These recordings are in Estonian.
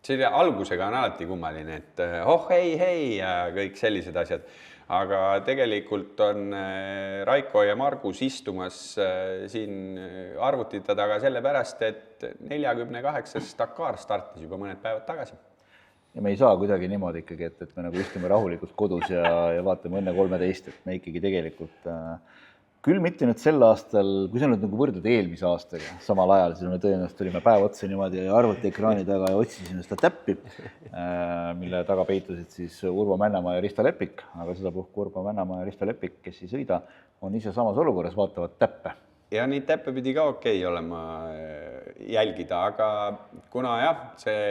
selle algusega on alati kummaline, et hei ja kõik sellised asjad. Aga tegelikult on Raiko ja Margus istumas siin arvutite taga sellepärast, et 48. Dakar startis juba mõned päevad tagasi. Ja me ei saa kuidagi niimoodi ikkagi, et me nagu istume rahulikult kodus ja vaatame õnne 13, et me ikkagi tegelikult küll mitte nüüd sel aastal, kui sa nüüd nagu võrdled eelmise aastaga samal ajal, siis me tõenäoliselt tulime päev otsa niimoodi arvutiekraani taga ja otsisime seda täppi, mille taga peitusid siis Urvo Männamaa ja Risto Lepik, aga sedapuhku Urvo Männamaa ja Risto Lepik, kes ei sõida, on ise samas olukorras, vaatavad täppe. Ja neid täppe pidi ka okei olema jälgida, aga kuna jah, see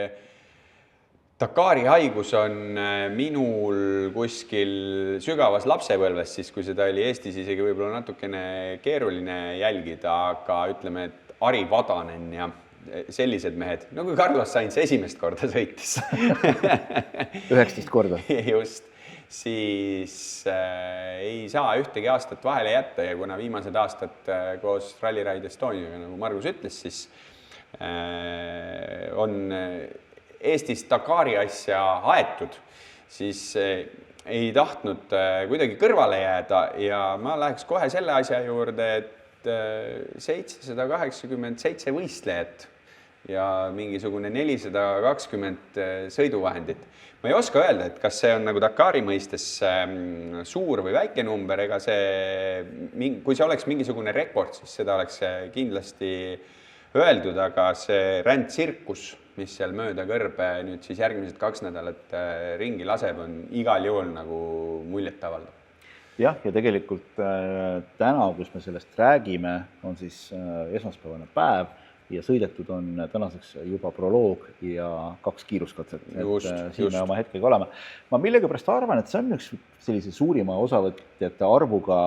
Dakari haigus on minul kuskil sügavas lapsepõlves, siis kui seda oli Eestis isegi võib-olla natukene keeruline jälgida, aga ütleme, et Ari Vadanen ja sellised mehed, no kui Carlos Sainz esimest korda sõitis 19 korda. Just, siis ei saa ühtegi aastat vahele jätta ja kuna viimased aastad koos Rally Ride Estoniaga, nagu Margus ütles, siis on Eestis Dakari asja aetud, siis ei tahtnud kuidagi kõrvale jääda ja ma läheks kohe selle asja juurde, et 787 võistlejat ja mingisugune 420 sõiduvahendit. Ma ei oska öelda, et kas see on nagu Dakari mõistes suur või väike number, ega see, kui see oleks mingisugune rekord, siis seda oleks kindlasti öeldud, aga see rändtsirkus, mis seal mööda kõrbe nüüd siis järgmised 2 nädalat ringi laseb, on igal juhul nagu muljet avaldav. Jah, ja tegelikult täna, kus me sellest räägime, on siis esmaspäevane päev ja sõidetud on tänaseks juba proloog ja 2 kiiruskatset. Siin me oma hetkega oleme. Ma millegipärast arvan, et see on üks sellise suurima osavõtjate arvuga,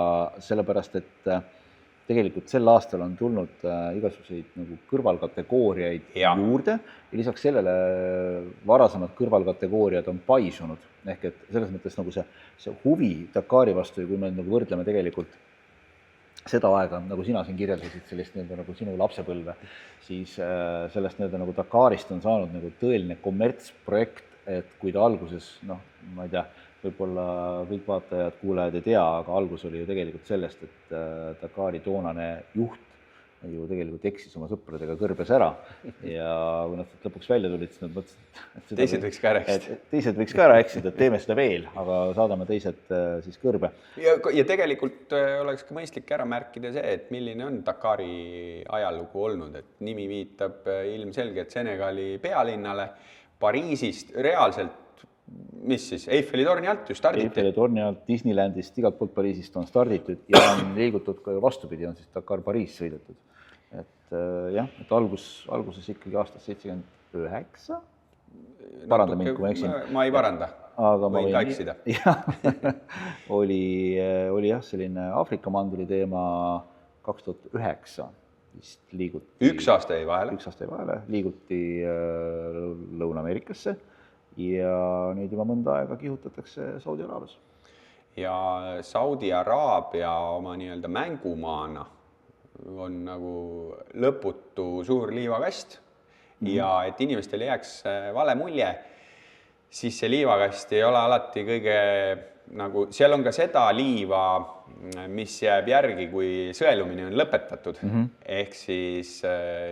sellepärast, et tegelikult sel aastal on tulnud igasuguseid nagu kõrvalkategooriaid juurde ja lisaks sellele varasemad kõrvalkategooriad on paisunud. Ehk et selles mõttes nagu see huvi Dakari vastu ja kui me nagu võrdleme tegelikult seda aega, nagu sina siin kirjeldasid, sellist nagu sinu lapsepõlve, siis sellest nagu Dakarist on saanud nagu tõeline kommertsprojekt, et kui ta alguses, ma ei tea, võib-olla kõik vaatajad, kuulajad ei tea, aga algus oli ju tegelikult sellest, et Dakari toonane juht ju tegelikult eksis oma sõpradega kõrbes ära ja kui nad lõpuks välja tulid, siis nad mõtlesid, et teised võiks ka ära eksida. Teised võiks ka ära eksida, et teeme seda veel, aga saadame teised siis kõrbe. Ja tegelikult oleks ka mõistlik ära märkida see, et milline on Dakari ajalugu olnud, et nimi viitab ilmselgelt Senegali pealinnale, Pariisist reaalselt. Mis siis? Eiffeli torni alt ju starditi? Eiffeli torni alt, Disneylandist, igalt poolt Pariisist on starditud ja on liigutud ka vastupidi, on siis Dakar Pariis sõidetud. Et jah, et alguses ikkagi aastast 79. Paranda mind, kui ma eksin. Ma ei paranda, võin ka eksida. Oli jah selline Aafrika mandri teema 2009 vist liiguti. Üks aasta jäi vahele. Liiguti Lõuna-Ameerikasse. Ja nüüd juba mõnda aega kihutatakse Saudi Araabias. Ja Saudi Araabia oma nii-öelda mängumaana on nagu lõputu suur liivakast ja et inimestel jääks vale mulje, siis see liivakast ei ole alati kõige nagu, seal on ka seda liiva, mis jääb järgi, kui sõelumine on lõpetatud, ehk siis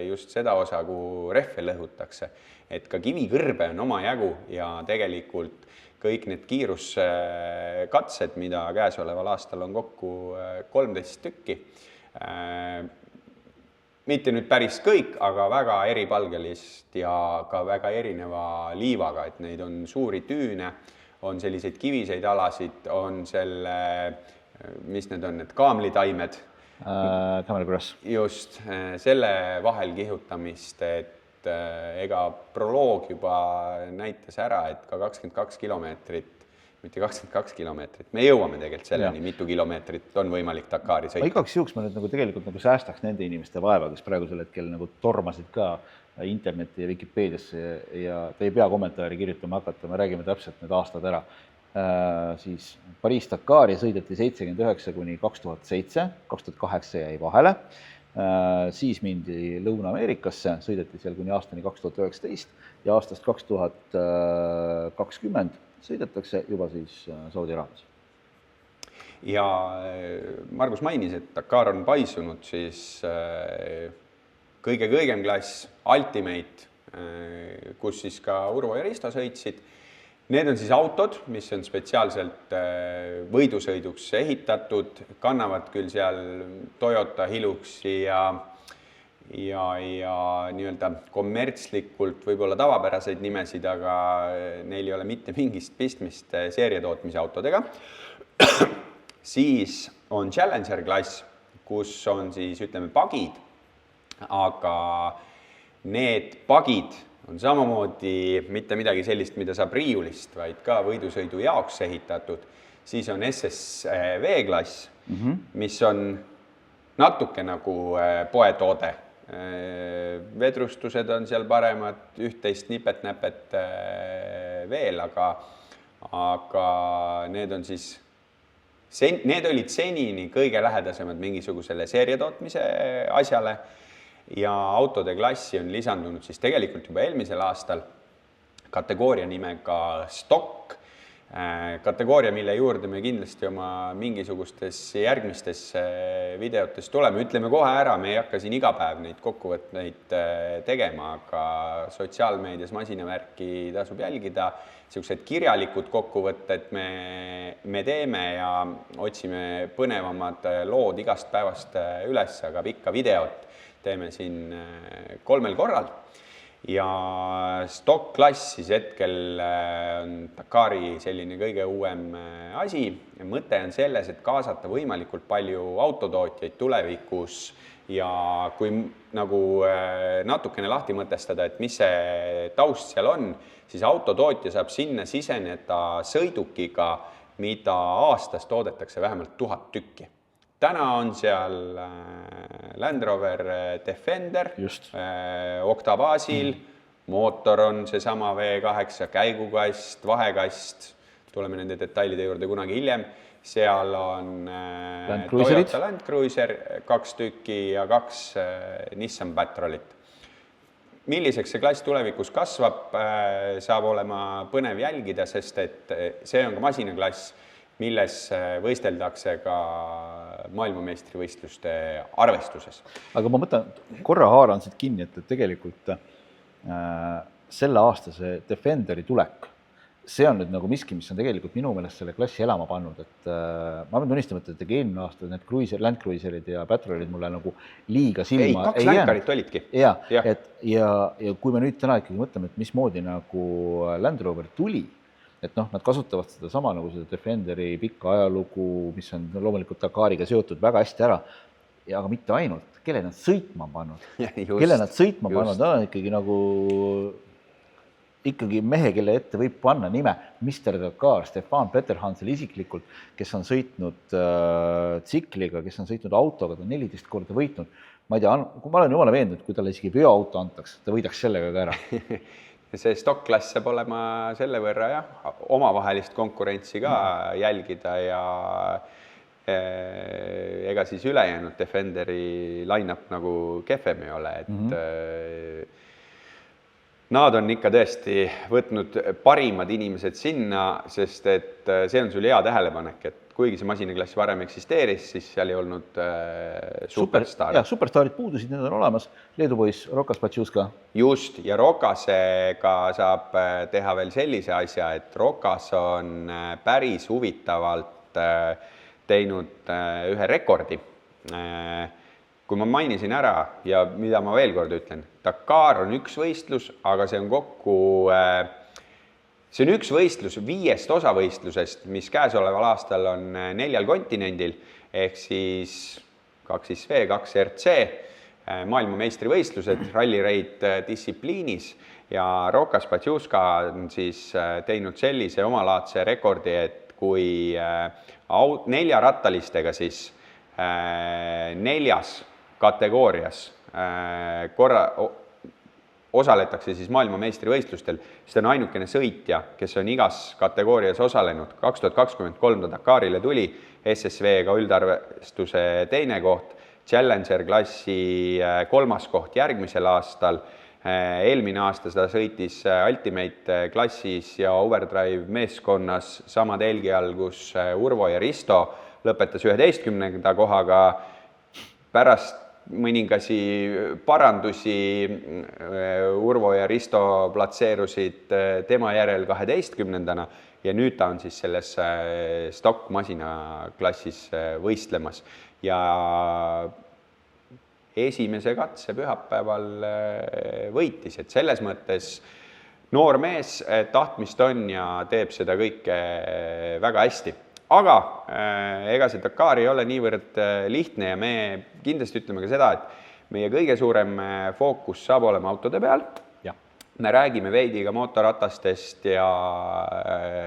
just seda osa, kuhu rehve lõhutakse. Et ka kivikõrbe on oma jagu ja tegelikult kõik need kiiruskatsed, mida käesoleval aastal on kokku 13 tükki. Mitte nüüd päris kõik, aga väga eripalgelist ja ka väga erineva liivaga, et neid on suuri tüüne, on selliseid kiviseid alasid, on selle, mis need on, need kaamlitaimed. Camel grass. Just, selle vahel kihutamist, et ega proloog juba näitas ära, et ka 22 kilomeetrit, mitte 22 kilomeetrit, me jõuame tegelikult selleni, mitu kilomeetrit on võimalik Dakari sõita. Igaks juhuks ma nüüd nagu tegelikult nagu säästaks nende inimeste vaeva, kes praegusel hetkel nagu tormasid ka interneti ja Wikipeediasse ja te ei pea kommentaari kirjutama hakata, me räägime täpselt need aastad ära. Siis Pariis-Dakari sõideti 79 kuni 2007, 2008 jäi vahele. Siis mindi Lõuna-Ameerikasse, sõideti seal kuni aastani 2019 ja aastast 2020 sõidetakse juba siis Saudi Araabias. Ja Margus mainis, et Dakar on paisunud siis kõige kõigem klass, Ultimate, kus siis ka Urvo ja Risto sõitsid. Need on siis autod, mis on spetsiaalselt võidusõiduks ehitatud, kannavad küll seal Toyota Hiluxi ja nii-öelda kommertslikult võib-olla tavapäraseid nimesid, aga neil ei ole mitte mingist pistmist seeriatootmise autodega. Siis on Challenger klass, kus on siis, ütleme, pagid, aga need pagid on samamoodi mitte midagi sellist, mida saab riiulist, vaid ka võidusõidu jaoks ehitatud. Siis on SSV klass, mis on natuke nagu poetoode. Vedrustused on seal paremad, üht-teist nipet-näpet veel, aga need on siis, need olid senini kõige lähedasemad mingisugusele seeriatootmise asjale ja autode klassi on lisandunud siis tegelikult juba eelmisel aastal kategooria nimega Stock, kategooria, mille juurde me kindlasti oma mingisugustes järgmistes videotes tuleme. Ütleme kohe ära, me ei hakka siin iga päev neid kokkuvõtteid tegema, aga sotsiaalmeedias masinavärki tasub jälgida. Sellised kirjalikud kokkuvõtted me teeme ja otsime põnevamad lood igast päevast üles, aga pikka videot teeme siin 3 korral. Ja Stock klass siis hetkel on Dakari selline kõige uuem asi. Mõte on selles, et kaasata võimalikult palju autotootjaid tulevikus ja kui nagu natukene lahti mõtestada, et mis see taust seal on, siis autotootja saab sinna siseneda sõidukiga, mida aastas toodetakse vähemalt 1000 tükki. Täna on seal Land Rover Defender, oktabaasil, mootor on seesama V8, käigukast, vahekast, tuleme nende detailide juurde kunagi hiljem. Seal on Toyota Land Cruiser 2 tükki ja 2 Nissan Patrolit. Milliseks see klass tulevikus kasvab, saab olema põnev jälgida, sest et see on ka masinaklass, milles võisteldakse ka maailmameistrivõistluste arvestuses. Aga ma mõtlen, korra haaran siit kinni, et tegelikult selle aastase Defenderi tulek, see on nüüd nagu miski, mis on tegelikult minu meelest selle klassi elama pannud, et ma pean tunnistama, et eelmine aasta need Land Cruiserid ja Patrolid mulle nagu liiga silma ei 2 Landcarit olidki. Ja kui me nüüd täna ikkagi mõtleme, et mismoodi nagu Land Rover tuli, et nad kasutavad seda sama nagu seda Defenderi pikka ajalugu, mis on loomulikult Dakariga seotud väga hästi ära, aga mitte ainult, kelle nad sõitma pannud. Kelle nad sõitma pannud, on ikkagi nagu mehe, kelle ette võib panna nime Mr. Dakar, Stefan Peterhansel isiklikult, kes on sõitnud tsikliga, kes on sõitnud autoga, ta 14 korda võitnud. Ma ei tea, kui ma olen jumala veendunud, kui talle isegi veoauto antaks, ta võidaks sellega ka ära. See Stock-klass saab olema selle võrra omavahelist konkurentsi ka jälgida ja ega siis ülejäänud Defenderi line-up nagu kehvem ei ole, et nad on ikka tõesti võtnud parimad inimesed sinna, sest et see on sul hea tähelepanek, et kuigi see masinaklass varem eksisteeris, siis seal ei olnud superstaar. Superstaarid puudusid, need on olemas. Leedu poiss Rokas Paciuska. Just, ja Rokasega saab teha veel sellise asja, et Rokas on päris huvitavalt teinud ühe rekordi. Kui ma mainisin ära ja mida ma veel kord ütlen, Dakar on üks võistlus, aga see on kokku... See on üks võistlus 5 osavõistlusest, mis käesoleval aastal on 4 kontinendil, ehk siis 2 SV, 2 RC, maailmameistrivõistlused, rallireid distsipliinis ja Rokas Paciuska on siis teinud sellise omalaadse rekordi, et kui 4-rattalistega siis 4 kategoorias osaletakse siis maailmameistrivõistlustel, siis on ainukene sõitja, kes on igas kategoorias osalenud. 2023 Dakarile tuli SSV-ga üldarvestuse 2. koht, Challenger klassi 3. koht järgmisel aastal. Eelmine aasta seda sõitis Ultimate klassis ja Overdrive meeskonnas sama telgi all, kus Urvo ja Risto lõpetas 11. kohaga. Pärast mõningasi parandusi Urvo ja Risto platseerusid tema järel 12. ja nüüd ta on siis selles stokkmasina klassis võistlemas ja esimese katse pühapäeval võitis, et selles mõttes noor mees, tahtmist on ja teeb seda kõike väga hästi. Aga ega see Dakar ei ole niivõrd lihtne ja me kindlasti ütleme ka seda, et meie kõige suurem fookus saab olema autode peal. Ja. Me räägime veidi ka mootorratastest ja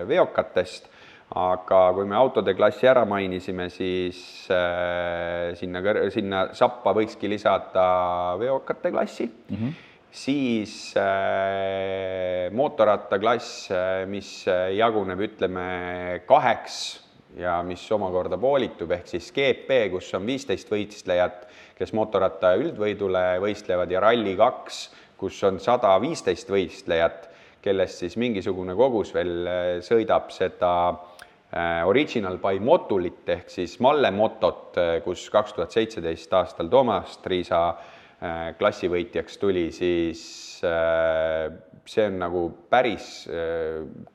veokatest, aga kui me autode klassi ära mainisime, siis sinna sappa võikski lisada veokate klassi. Siis mootorrattaklass, mis jaguneb, ütleme, 2 ja mis omakorda poolitub, ehk siis GP, kus on 15 võistlejat, kes mootorratta üldvõidule võistlevad ja Rally 2, kus on 115 võistlejat, kellest siis mingisugune kogus veel sõidab seda Original by Motulit ehk siis Malle Motot, kus 2017 aastal Toomas Triisa klassivõitjaks tuli, siis see on nagu päris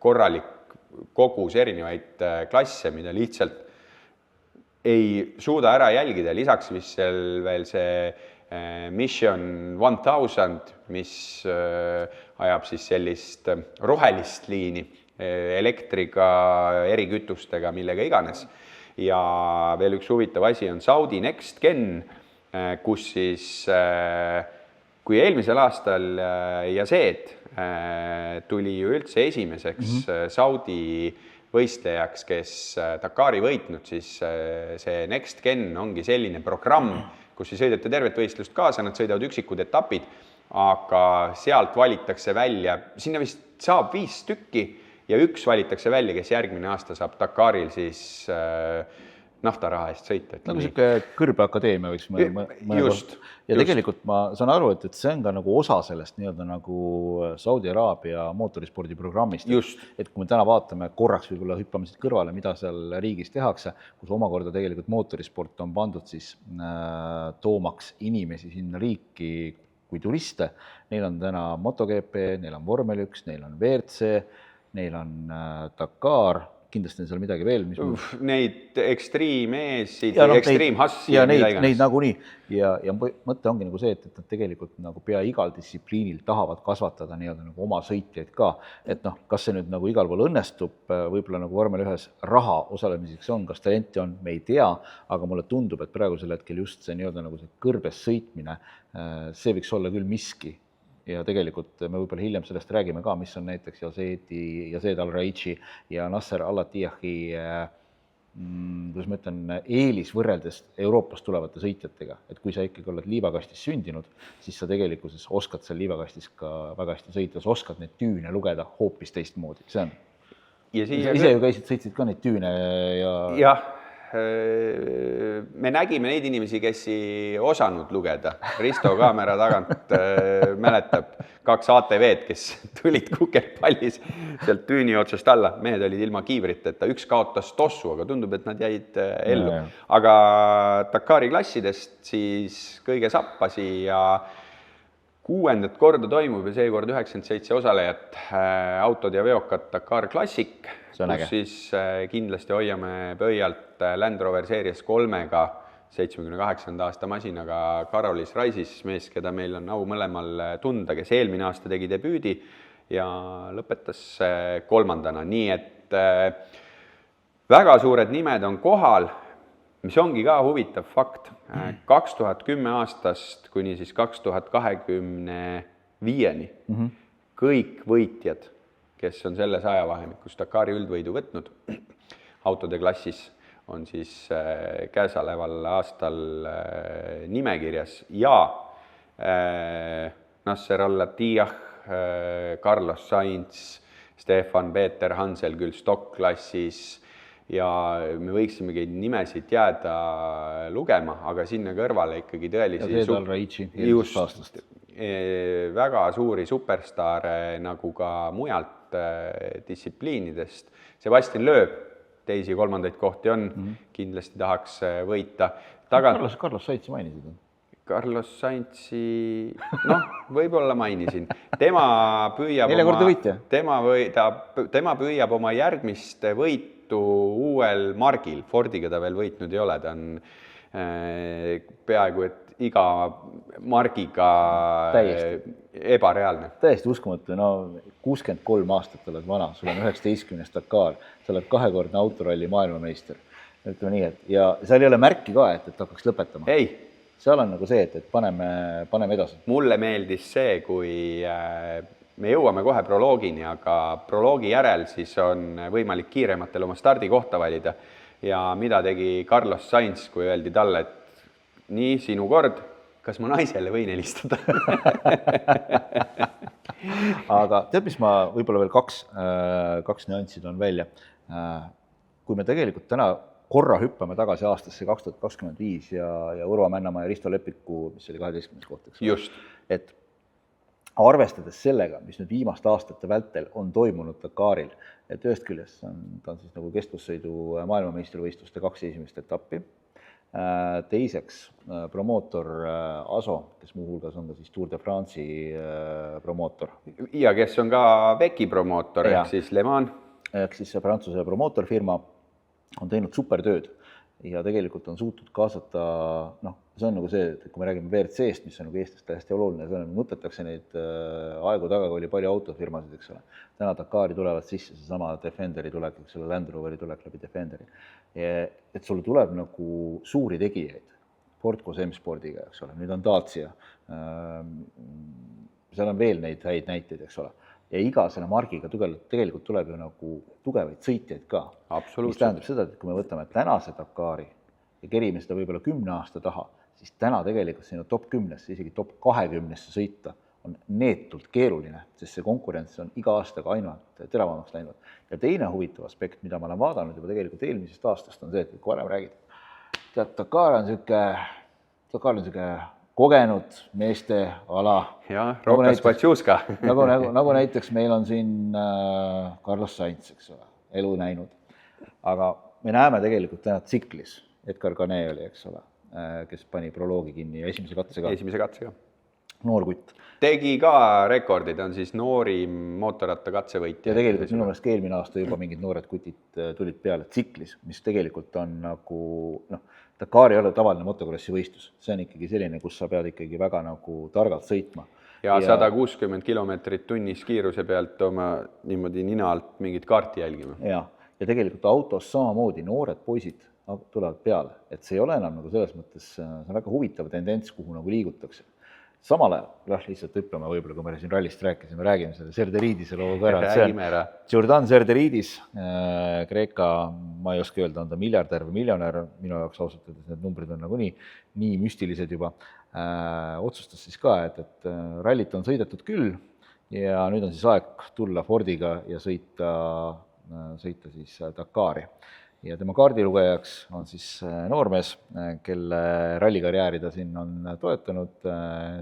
korralik kogus erinevaid klasse, mida lihtsalt ei suuda ära jälgida. Lisaks vist veel see Mission 1000, mis ajab siis sellist rohelist liini elektriga, erikütustega, millega iganes. Ja veel üks huvitav asi on Saudi Next Gen, kus siis, kui eelmisel aastal Yazed tuli ju üldse esimeseks Saudi võistlejaks, kes Dakari võitnud, siis see Next Gen ongi selline programm, kus ei sõideta tervet võistlust kaasa, nad sõidavad üksikud etapid, aga sealt valitakse välja, sinna vist saab 5 tükki ja üks valitakse välja, kes järgmine aasta saab Dakaril siis naftaraha eest sõita. Nagu siuke kõrbeakadeemia võiks just. Ja tegelikult ma saan aru, et see on ka nagu osa sellest nii-öelda nagu Saudi Araabia mootorispordi programmist. Just. Et kui me täna vaatame korraks võib-olla hüppame siit kõrvale, mida seal riigis tehakse, kus omakorda tegelikult mootorisport on pandud siis toomaks inimesi sinna riiki kui turiste. Neil on täna MotoGP, neil on Vormel 1, neil on WRC, neil on Dakar, kindlasti on seal midagi veel, mis neid Extreme-eesid ja Extreme-hassi ja neid nagunii. Ja mõte ongi nagu see, et nad tegelikult nagu pea igal distsipliinil tahavad kasvatada nii-öelda nagu oma sõitjaid ka. Et kas see nüüd nagu igal pool õnnestub, võib-olla nagu Vormel 1 raha osalemiseks on, kas talenti on, me ei tea, aga mulle tundub, et praegusel hetkel just see nii-öelda nagu see kõrbes sõitmine, see võiks olla küll miski. Ja tegelikult me võib-olla hiljem sellest räägime ka, mis on näiteks Yazed Al-Raichi ja Nasser Al-Attiyahhi, kuidas ma ütlen, eelis võrreldes Euroopast tulevate sõitjatega. Et kui sa ikkagi oled liivakastis sündinud, siis sa tegelikult oskad seal liivakastis ka väga hästi sõita, sa oskad neid tüüne lugeda hoopis teistmoodi. See on. Ja ise ju sõitsid ka neid tüüne ja... Jah. Me nägime neid inimesi, kes ei osanud lugeda. Risto kaamera tagant mäletab 2 ATV-d, kes tulid kukerpallis sealt tüüni otsast alla. Mehed olid ilma kiivriteta, üks kaotas tossu, aga tundub, et nad jäid ellu. Aga Dakari klassidest siis kõige sappasi ja 6. korda toimub ja seekord 97 osalejat autod ja veokad Dakar Classic, kus siis kindlasti hoiame pöialt Land Rover Series 3-ga 78. aasta masinaga Carolis Raisis, mees, keda meil on au mõlemal tunda, kes eelmine aasta tegi debüüdi ja lõpetas 3. Nii et väga suured nimed on kohal, mis ongi ka huvitav fakt. 2010 aastast kuni siis 2025-ni kõik võitjad, kes on selles ajavahemikus Dakari üldvõidu võtnud autode klassis, on siis käesoleval aastal nimekirjas ja Nasser Al-Attiyah, Carlos Sainz, Stefan Peter Hansel küll stokkklassis, ja me võiksimegi nimesid jääda lugema, aga sinna kõrvale ikkagi tõelisi väga suuri superstaare nagu ka mujalt distsipliinidest. Sebastian Loeb, teisi kolmandaid kohti on, kindlasti tahaks võita. Carlos Sainzi mainisid? Carlos Sainzi, võib-olla mainisin. Tema püüab oma järgmist võitu uuel margil. Fordiga ta veel võitnud ei ole, ta on peaaegu et iga margiga ebareaalne. Täiesti uskumatu, 63 aastat oled vana, sul on 19. Dakar, sa oled 2-kordne autoralli maailmameister. Ütleme nii, ja seal ei ole märki ka, et hakkaks lõpetama. Ei. Seal on nagu see, et paneme edasi. Mulle meeldis see, kui me jõuame kohe proloogini, aga proloogi järel siis on võimalik kiirematel oma stardikohta valida. Ja mida tegi Carlos Sainz, kui öeldi talle, et nii, sinu kord, kas ma naisele võin helistada? Aga tead, mis ma võib-olla veel kaks nüanssid on välja. Kui me tegelikult täna korra hüppame tagasi aastasse 2025 ja Urvo Männamaa ja Risto Lepiku, mis oli 12. koht, eks. Just. Et arvestades sellega, mis nüüd viimaste aastate vältel on toimunud Dakaril, et ühest küljest ta on siis nagu kestvussõidu maailmameistrivõistluste 2 esimest etappi. Teiseks promootor Aso, kes muuhulgas on ka siis Tour de France'i promootor. Ja kes on ka Veki promootor, ehk siis Le Mans. Ehk siis Prantsuse promootorfirma on teinud supertööd ja tegelikult on suutnud kaasata, see on nagu see, et kui me räägime WRC-st, mis on nagu Eestis täiesti oluline, see on, mõtetakse neid aegu taga, kui oli palju autofirmasid, eks ole. Täna Dakari tulevad sisse seesama Defenderi tulek, eks ole, Land Roveri tulek läbi Defenderi. Et sulle tuleb nagu suuri tegijaid, Ford koos M-spordiga, eks ole, nüüd on Dacia, seal on veel neid häid näiteid, eks ole. Ja iga selle margiga tegelikult tuleb ju nagu tugevaid sõitjaid ka. Mis tähendab seda, et kui me võtame tänase Dakari ja kerime seda võib-olla 10 aasta taha, siis täna tegelikult sinna top 10-sse, isegi top 20-sse sõita on neetult keeruline, sest see konkurents on iga aastaga ainult teravamaks läinud. Ja teine huvitav aspekt, mida ma olen vaadanud juba tegelikult eelmisest aastast, on see, et kui varem räägid, tead, Dakar on selline kogenud meeste ala. Ja, Rokas Patsiuska. nagu näiteks meil on siin Carlos Sainz, eks ole, elu näinud. Aga me näeme tegelikult täna tsiklis, Edgar Gane oli, eks ole, kes pani proloogi kinni ja esimese katsega. Noor kutt. Tegi ka rekordid, on siis noorim mootorratta katsevõitja. Ja tegelikult minu meelest eelmine aasta juba mingid noored kutid tulid peale tsiklis, mis tegelikult on nagu, Dakar ei ole tavaline motokrossi võistlus. See on ikkagi selline, kus sa pead ikkagi väga nagu targalt sõitma. Ja 160 kilomeetrit tunnis kiiruse pealt oma niimoodi nina alt mingit kaarti jälgima. Ja tegelikult autos samamoodi noored poisid tulevad peale. Et see ei ole enam nagu selles mõttes, see on väga huvitav tendents, kuhu nagu liigutakse. Samal ajal, lihtsalt ütleme võib-olla, kui me siin rallist rääkisime, räägime selle Serderidise looga ära. Jordan Serderidis, Kreeka, ma ei oska öelda, on ta miljardär või miljonär, minu jaoks ausalt öeldes need numbrid on nagu nii müstilised juba. Otsustas siis ka, et rallit on sõidetud küll ja nüüd on siis aeg tulla Fordiga ja sõita siis Dakari. Ja tema kaardilugejaks on siis noormees, kelle rallikarjääri ta siin on toetanud,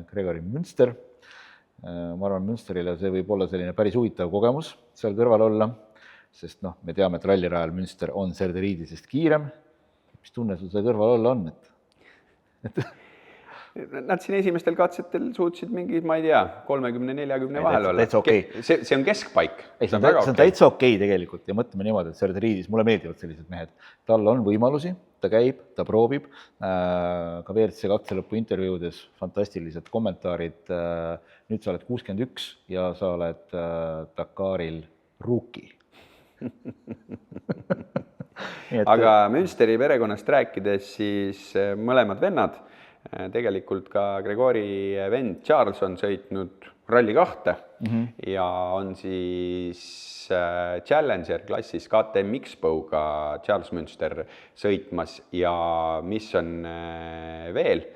Gregory Münster. Ma arvan, Münsterile see võib olla selline päris huvitav kogemus seal kõrval olla, sest me teame, et rallirajal Münster on Serderidisest kiirem. Mis tunne sul see kõrval olla on? Nad siin esimestel katsetel suutsid mingid, ma ei tea, 30-40 vahel olla. Okay. See on keskpaik. See on täitsa okei tegelikult ja mõtleme niimoodi, et Serderidis, mulle meeldivad sellised mehed. Tal on võimalusi, ta käib, ta proovib, ka WRC katselõpu intervjuudes fantastilised kommentaarid. Nüüd sa oled 61 ja sa oled Dakaril rookie. Aga Münsteri perekonnast rääkides, siis mõlemad vennad, tegelikult ka Gregori vend Charles on sõitnud Rally 2 ja on siis Challenger klassis KTM X-Bow'ga Charles Münster sõitmas ja mis on veel,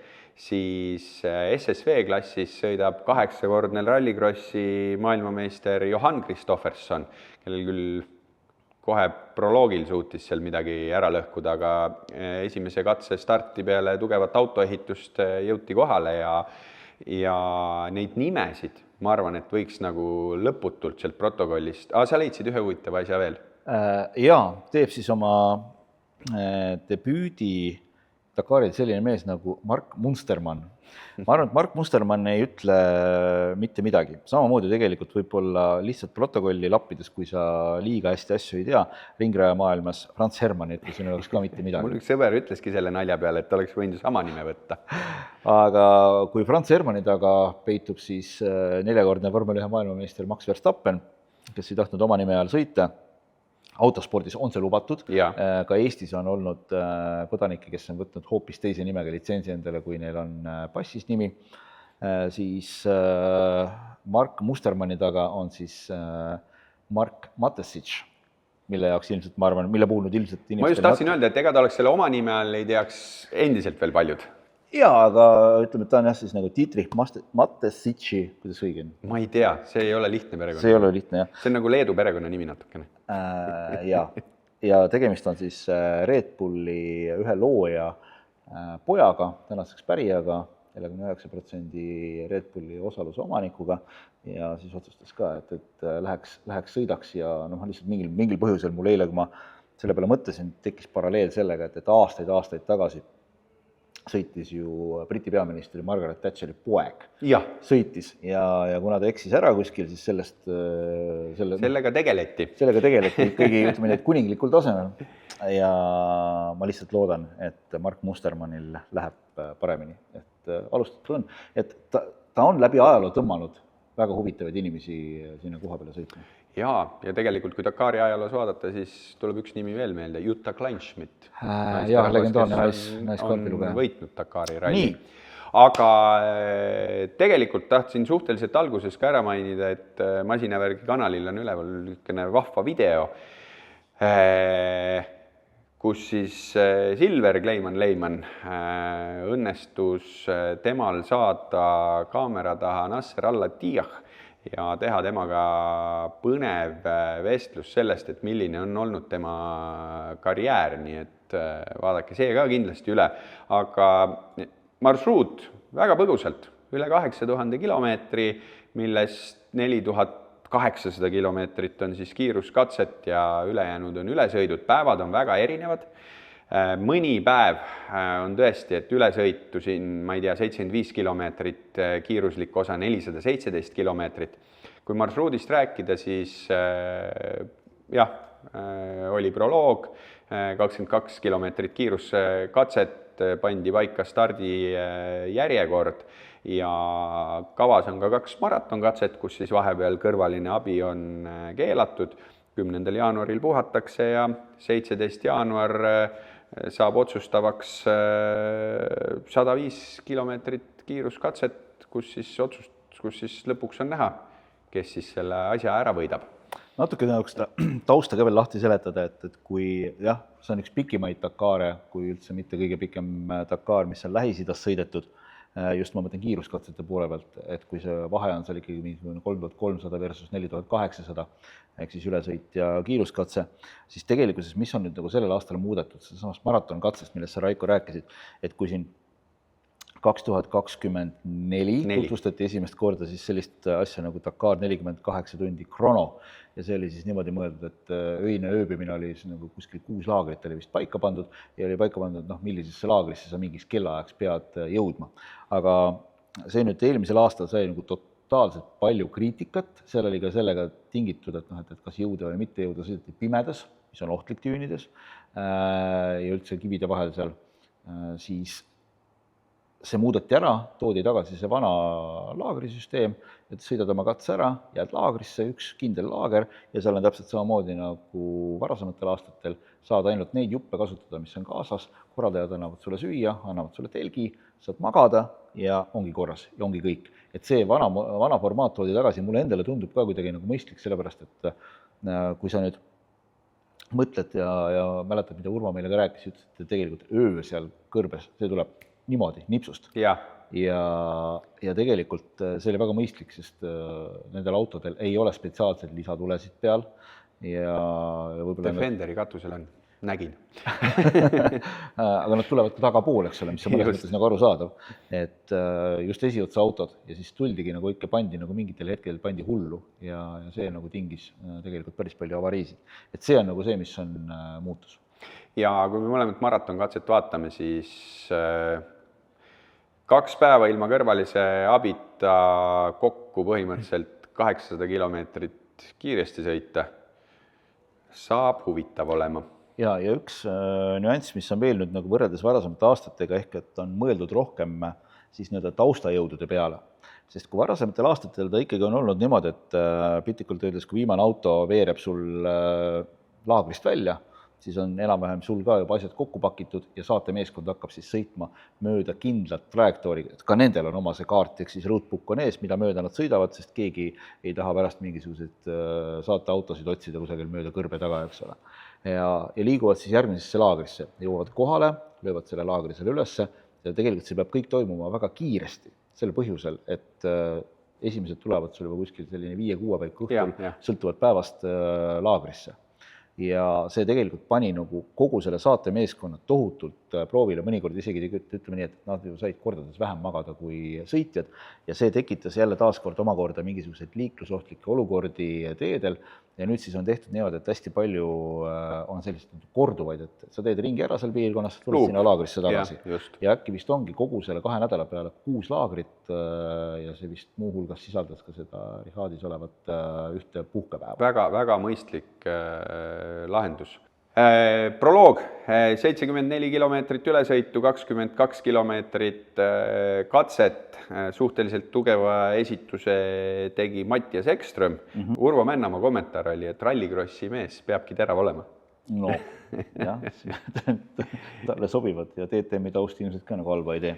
siis SSV klassis sõidab 8-kordne rallycrossi maailmameister Johan Kristoffersson, kellel küll kohe proloogil suutis seal midagi ära lõhkuda, aga esimese katse starti peale tugevat autoehitust jõuti kohale ja neid nimesid, ma arvan, et võiks nagu lõputult sealt protokollist, sa leidsid ühe huvitava asja veel? Jaa, teeb siis oma debüüdi Dakaril selline mees nagu Mark Munstermann. Ma arvan, et Mark Munstermann ei ütle mitte midagi. Samamoodi tegelikult võib-olla lihtsalt protokolli lappides, kui sa liiga hästi asju ei tea, ringraja maailmas Franz Hermann ei ütle sinu jaoks ka mitte midagi. Mul üks sõber ütleski selle nalja peale, et oleks võinud sama nime võtta. Aga kui Franz Hermanni taga peitub siis 4-kordne Formel 1 maailmameister Max Verstappen, kes ei tahtnud oma nime ajal sõita, autospordis on see lubatud, ka Eestis on olnud kodanikke, kes on võtnud hoopis teise nimega litsentsi endale, kui neil on passis nimi, siis Mark Mustermanni taga on siis Mark Matesic, mille jaoks ilmselt, ma arvan, mille puhul nüüd ilmselt ma just tahtsin öelda, et ega ta oleks selle oma nime all ei teaks endiselt veel paljud. Jaa, aga ütleme, et ta on jah siis nagu Dietrich Matesici, kuidas õige on? Ma ei tea, see ei ole lihtne perekonna. See ei ole lihtne, jah. See on nagu Leedu perekonna nimi natukene. Ja tegemist on siis Red Bulli ühe looja pojaga, tänaseks pärijaga, 49% Red Bulli osaluse omanikuga ja siis otsustas ka, et läheks sõidaks ja lihtsalt mingil põhjusel mul eile, kui ma selle peale mõtlesin, tekkis paralleel sellega, et aastaid tagasi sõitis ju Briti peaministri Margaret Thatcheri poeg. Sõitis ja kuna ta eksis ära kuskil, siis sellega tegeleti. Sellega tegeleti ikkagi, ütleme, kuninglikul tasemel. Ja ma lihtsalt loodan, et Mark Mustermannil läheb paremini. Et alustatud on, et ta on läbi ajaloo tõmmanud väga huvitavaid inimesi sinna koha peale sõitma. Ja tegelikult, kui Dakari ajaloos vaadata, siis tuleb üks nimi veel meelde, Jutta Kleinschmidt. Legendaarne naiskaardilugeja. On võitnud Dakari ralli. Aga tegelikult tahtsin suhteliselt alguses ka ära mainida, et Masinavärgi kanalil on üleval niisugune vahva video, kus siis Silver Kleiman õnnestus temal saada kaamera taha Nasser Al-Attiyah ja teha temaga põnev vestlus sellest, et milline on olnud tema karjäär, nii et vaadake see ka kindlasti üle. Aga marsruut väga põgusalt, üle 8000 kilomeetri, millest 4800 kilomeetrit on siis kiiruskatset ja ülejäänud on ülesõidud. Päevad on väga erinevad. Mõni päev on tõesti, et ülesõitu siin, ma ei tea, 75 kilomeetrit, kiiruslik osa 417 kilomeetrit. Kui marsruudist rääkida, siis oli proloog, 22 kilomeetrit kiiruskatset, pandi paika stardi järjekord ja kavas on ka 2 maratonkatset, kus siis vahepeal kõrvaline abi on keelatud. 10. jaanuaril puhatakse ja 17. jaanuar saab otsustavaks 105 kilomeetrit kiiruskatset, kus siis lõpuks on näha, kes siis selle asja ära võidab. Natuke tausta ka veel lahti seletada, et kui see on üks pikimaid Dakare, kui üldse mitte kõige pikem Dakar, mis on Lähis-Idas sõidetud, just ma mõtlen kiiruskatsete poole pealt, et kui see vahe on seal ikkagi 3300 versus 4800, ehk siis ülesõit ja kiiruskatse, siis tegelikkuses, mis on nüüd nagu sellel aastal muudetud, samast maratonkatsest, millest sa Raiko rääkisid, et kui siin 2024 tutvustati esimest korda siis sellist asja nagu Dakar 48 tundi krono ja see oli siis niimoodi mõeldud, et öine ööbimine oli nagu kuskil 6 laagrit oli vist paika pandud ja oli paika pandud, millisesse laagrisse sa mingiks kellaajaks pead jõudma. Aga see nüüd eelmisel aastal sai nagu totaalselt palju kriitikat, seal oli ka sellega tingitud, et kas jõuda või mitte jõuda, sõideti pimedas, mis on ohtlik tüünides ja üldse kivide vahel seal, siis see muudeti ära, toodi tagasi see vana laagrisüsteem, et sõidad oma katse ära, jääd laagrisse, üks kindel laager ja seal on täpselt samamoodi nagu varasematel aastatel, saad ainult neid juppe kasutada, mis on kaasas, korraldajad annavad sulle süüa, annavad sulle telgi, saad magada ja ongi korras ja ongi kõik. Et see vana formaat toodi tagasi, mulle endale tundub ka kuidagi nagu mõistlik, sellepärast et kui sa nüüd mõtled ja mäletad, mida Urmo meile ka rääkis, ütles, et tegelikult öö seal kõrbes, see tuleb niimoodi, nipsust. Ja ja tegelikult see oli väga mõistlik, sest nendel autodel ei ole spetsiaalseid lisatulesid peal ja võib-olla Defenderi katusel on, nägin. aga nad tulevad ka tagapool, eks ole, mis on mõnes mõttes nagu arusaadav, et just esiotsa autod ja siis tuldigi nagu ikka pandi nagu mingitel hetkedel pandi hullu ja see nagu tingis tegelikult päris palju avariisid. Et see on nagu see, mis on muutus. Ja kui me mõlemad maratonkatset vaatame, siis 2 päeva ilma kõrvalise abita kokku põhimõtteliselt 800 kilomeetrit kiiresti sõita saab huvitav olema. Ja üks nüanss, mis on veel nüüd nagu võrreldes varasemate aastatega, ehk et on mõeldud rohkem siis nii-öelda taustajõudude peale. Sest kui varasematel aastatel ta ikkagi on olnud niimoodi, et piltlikult öeldes, kui viimane auto veereb sul laagrist välja, siis on enam-vähem sul ka juba asjad kokku pakitud ja saatemeeskond hakkab siis sõitma mööda kindlat trajektoori. Ka nendel on oma see kaart, ehk siis roadbook on ees, mida mööda nad sõidavad, sest keegi ei taha pärast mingisuguseid saateautosid otsida kusagil mööda kõrbe taga, eks ole. Ja liiguvad siis järgmisesse laagrisse, jõuavad kohale, löövad selle laagri selle ülesse ja tegelikult see peab kõik toimuma väga kiiresti, selle põhjusel, et esimesed tulevad sul juba kuskil selline 5-6 paiku õhtul, sõltuvad päevast laagrisse. Ja see tegelikult pani nagu kogu selle saatemeeskonna tohutult proovile, mõnikord isegi ütleme nii, et nad ju said kordades vähem magada kui sõitjad ja see tekitas jälle taaskord omakorda mingisuguseid liiklusohtlikke olukordi teedel ja nüüd siis on tehtud niimoodi, et hästi palju on selliseid korduvaid, et sa teed ringi ära seal piirkonnas, tuled sinna laagrisse tagasi ja äkki vist ongi kogu selle 2 nädala peale 6 laagrit ja see vist muuhulgas sisaldas ka seda Rihadis olevat ühte puhkepäeva. Väga mõistlik lahendus. Proloog, 74 kilomeetrit ülesõitu, 22 kilomeetrit katset, suhteliselt tugeva esituse tegi Mattias Ekström. Urvo Männamaa kommentaar oli, et rallikrossi mees peabki terav olema. No, jah, talle sobivad ja DTM-i taust ilmselt ka nagu halba ei tee.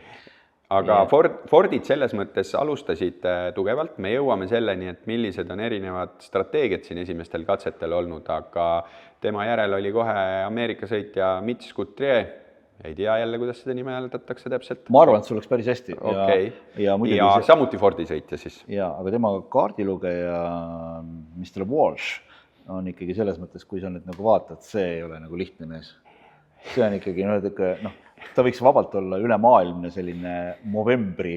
Aga Fordid selles mõttes alustasid tugevalt, me jõuame selleni, et millised on erinevad strateegiad siin esimestel katsetel olnud, aga tema järel oli kohe Ameerika sõitja Mitch Guthrie, ei tea jälle, kuidas seda nime hääldatakse täpselt. Ma arvan, et see oleks päris hästi. Ja samuti Fordi sõitja siis. Ja, aga tema kaardilugeja Mr. Walsh on ikkagi selles mõttes, kui sa nüüd nagu vaatad, see ei ole nagu lihtne mees. See on ikkagi, ta võiks vabalt olla ülemaailmne selline Movembri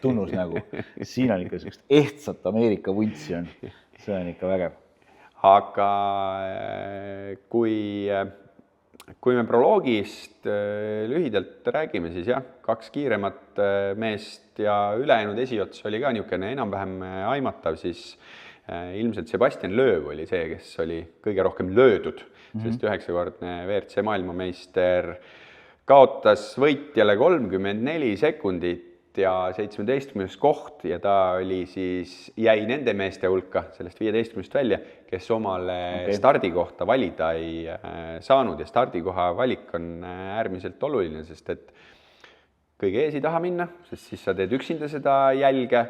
tunnus nagu. Siin on ikka sellist ehtsat Ameerika vuntsi on. See on ikka vägev. Aga kui me proloogist lühidalt räägime, siis jah, 2 kiiremat meest ja ülejäänud esiots oli ka niisugune enam-vähem aimatav, siis ilmselt Sebastian Loeb oli see, kes oli kõige rohkem löödud, sest 9-kordne WRC maailmameister kaotas võitjale 34 sekundit ja 17. koht ja ta oli siis, jäi nende meeste hulka sellest 15 välja, kes omale stardikohta valida ei saanud ja stardikoha valik on äärmiselt oluline, sest et kõige ees ei taha minna, sest siis sa teed üksinda seda jälge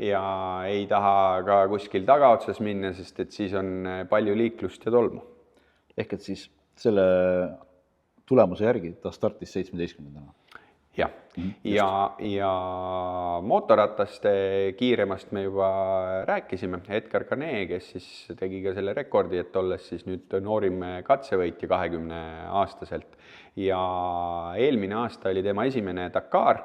ja ei taha ka kuskil tagaotsas minna, sest et siis on palju liiklust ja tolmu. Ehk et siis selle tulemuse järgi ta startis 17. Jah, ja mootorrataste kiiremast me juba rääkisime. Edgar Canet, kes siis tegi ka selle rekordi, et olles siis nüüd noorim katsevõitja 20-aastaselt. Ja eelmine aasta oli tema esimene Dakar,